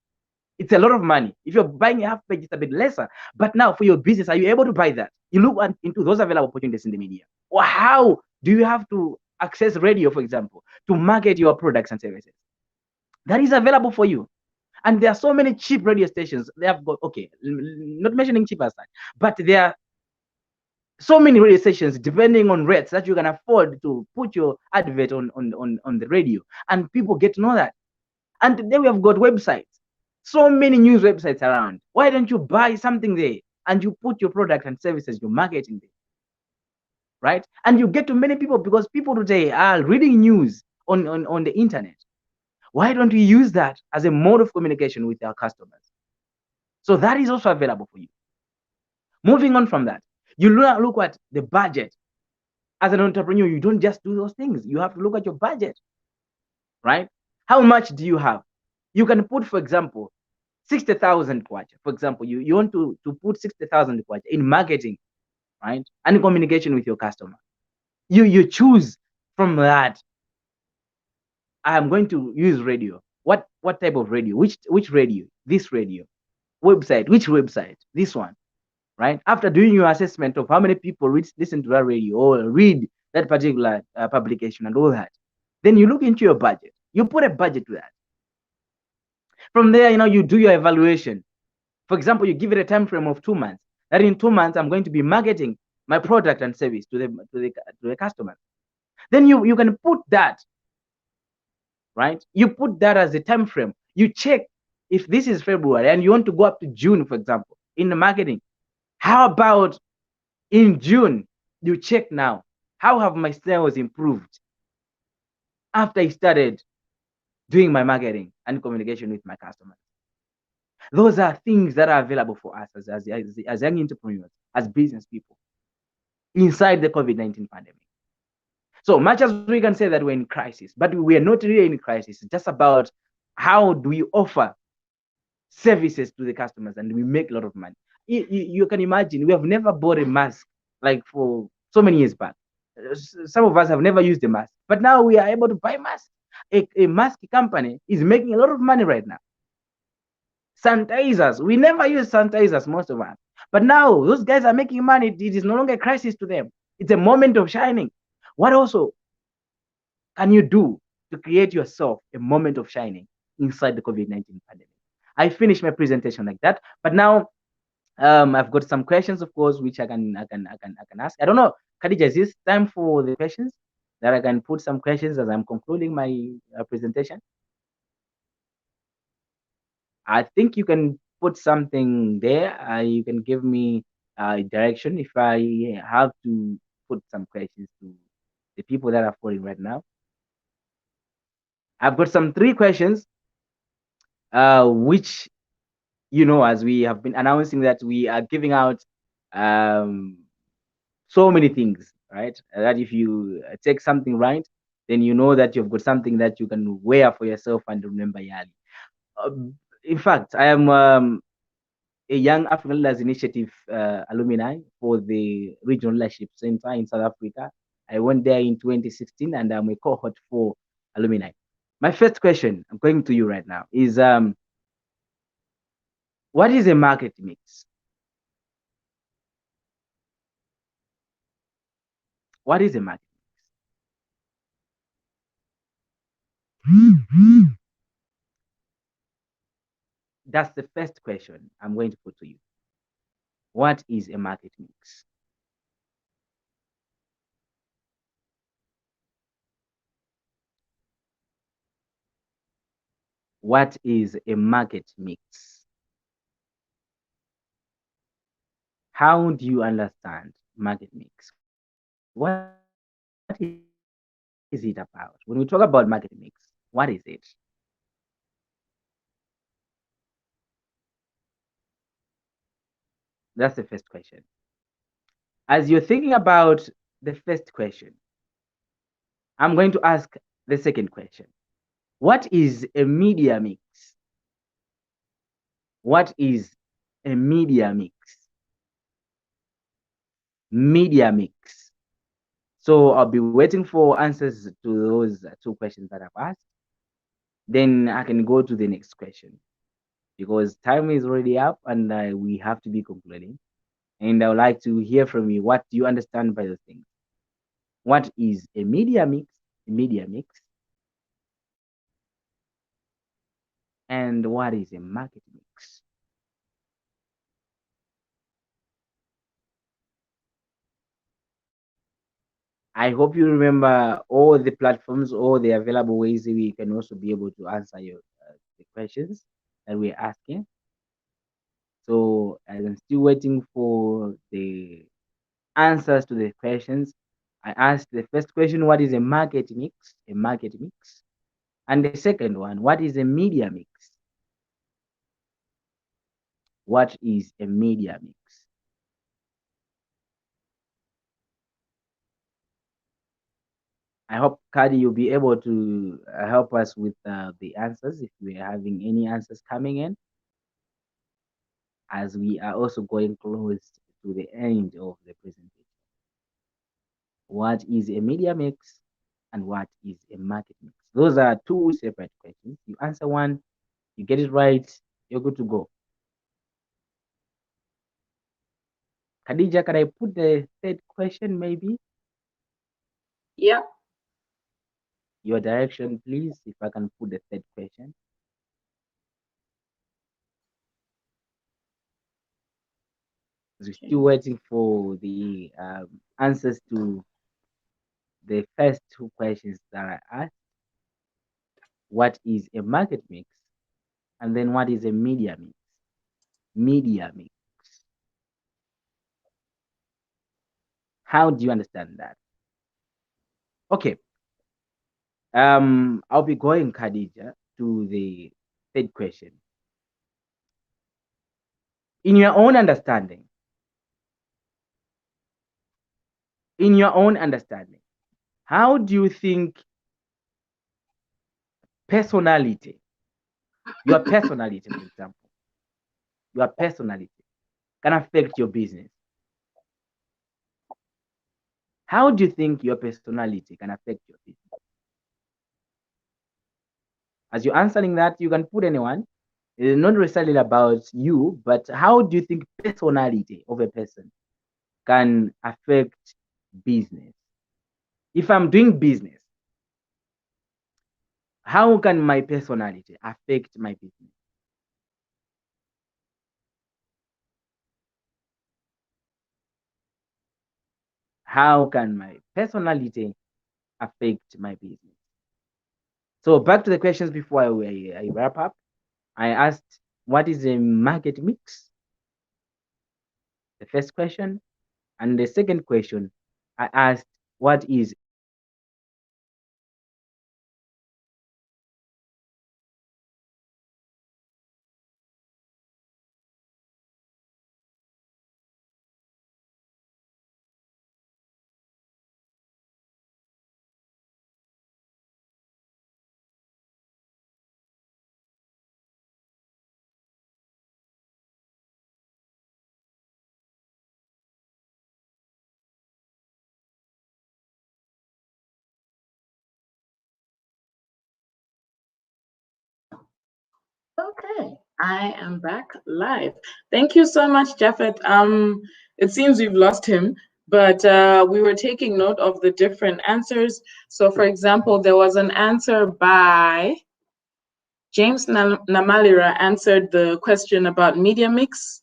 it's a lot of money. If you're buying a half page, it's a bit lesser. But now for your business, are you able to buy that? You look into those available opportunities in the media. Or how do you have to access radio, for example, to market your products and services? That is available for you. And there are so many cheap radio stations. They have got, okay, not mentioning cheap as such, but there are so many radio stations depending on rates that you can afford to put your advert on the radio, and people get to know that. And today we have got websites, so many news websites around. Why don't you buy something there and you put your product and services, your marketing there, right? And you get to many people, because people today are reading news on the internet. Why don't we use that as a mode of communication with our customers? So that is also available for you. Moving on from that, you look at the budget. As an entrepreneur, you don't just do those things. You have to look at your budget, right? How much do you have? You can put, for example, 60,000 kwacha. For example, you want to put 60,000 kwacha in marketing, right? And communication with your customer. You choose from that. I'm going to use radio. What type of radio? Which radio? This radio. Website. Which website? This one, right? After doing your assessment of how many people listen to that radio or read that particular publication and all that, then you look into your budget. You put a budget to that. From there, you do your evaluation. For example, you give it a time frame of 2 months. That in 2 months, I'm going to be marketing my product and service to the customer. Then you can put that, right? You put that as a time frame. You check if this is February and you want to go up to June, for example, in the marketing. How about in June? You check now. How have my sales improved after I started doing my marketing and communication with my customers? Those are things that are available for us as young entrepreneurs, as business people inside the COVID-19 pandemic. So much as we can say that we're in crisis, but we are not really in crisis. It's just about how do we offer services to the customers and we make a lot of money. You can imagine, we have never bought a mask like for so many years back. Some of us have never used a mask, but now we are able to buy masks. A mask company is making a lot of money right now. Sanitizers, we never use sanitizers, most of us, but now those guys are making money. It is no longer a crisis to them. It's a moment of shining. What also can you do to create yourself a moment of shining inside the COVID-19 pandemic? I finished my presentation like that, but now I've got some questions, of course, which I can ask. I don't know, Khadija, is this time for the questions that I can put some questions as I'm concluding my presentation? I think you can put something there. You can give me direction if I have to put some questions to the people that are following right now. I've got some 3 questions, which, as we have been announcing that we are giving out so many things, right? That if you take something right, then you know that you've got something that you can wear for yourself and remember YALI. In fact, I am a Young African Leaders Initiative alumni for the Regional Leadership Center in South Africa. I went there in 2016 and I'm a cohort for alumni. My first question, I'm going to you right now, is what is a market mix? What is a market mix? That's the first question I'm going to put to you. What is a market mix? What is a market mix? How do you understand market mix? What is it about? When we talk about market mix, what is it? That's the first question. As you're thinking about the first question, I'm going to ask the second question. What is a media mix? What is a media mix? Media mix. So I'll be waiting for answers to those 2 questions that I've asked. Then I can go to the next question because time is already up and we have to be concluding. And I would like to hear from you. What do you understand by those things? What is a media mix? A media mix. And what is a market mix? I hope you remember all the platforms, all the available ways that we can also be able to answer your the questions that we're asking. So I'm still waiting for the answers to the questions. I asked the first question, what is a market mix? A market mix. And the second one, what is a media mix? What is a media mix? I hope, Kadi, you'll be able to help us with the answers if we're having any answers coming in, as we are also going close to the end of the presentation. What is a media mix and what is a market mix? Those are two separate questions. You answer one, you get it right, you're good to go. Khadija, can I put the third question maybe? Yeah. Your direction, please, if I can put the third question. We're still waiting for the answers to the first two questions that I asked. What is a market mix? And then what is a media mix? Media mix. How do you understand that? Okay. I'll be going, Khadija, to the third question. In your own understanding, how do you think personality, your personality, for example, your personality can affect your business? How do you think your personality can affect your business? As you're answering that, you can put anyone. It's not necessarily about you, but how do you think personality of a person can affect business? If I'm doing business, how can my personality affect my business? How can my personality affect my business? So back to the questions before I wrap up. I asked, what is a market mix? The first question. And the second question, I asked, what is Okay, I am back live. Thank you so much, Japhet. It seems we've lost him, but we were taking note of the different answers. So, for example, there was an answer by James Namalira answered the question about media mix.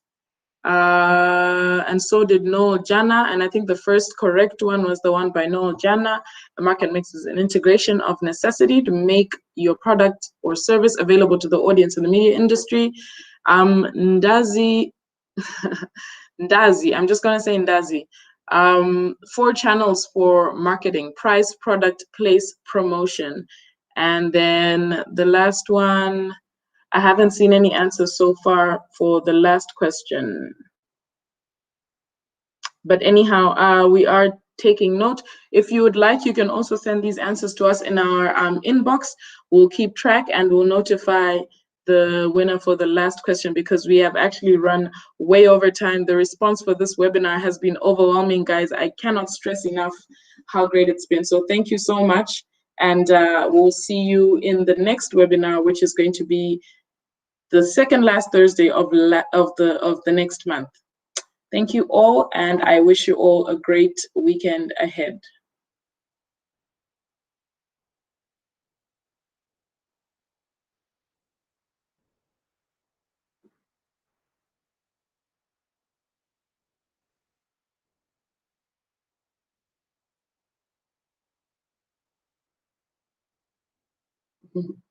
And so did Noel Jana. And I think the first correct one was the one by Noel Jana. A market mix is an integration of necessity to make your product or service available to the audience in the media industry. Ndazi, Ndazi, I'm just going to say Ndazi. 4 channels for marketing: price, product, place, promotion. And then the last one, I haven't seen any answers so far for the last question. But anyhow, we are taking note. If you would like, you can also send these answers to us in our inbox. We'll keep track and we'll notify the winner for the last question, because we have actually run way over time. The response for this webinar has been overwhelming, guys. I cannot stress enough how great it's been. So thank you so much. And we'll see you in the next webinar, which is going to be the second last Thursday of the next month. Thank you all, and I wish you all a great weekend ahead. Mhm.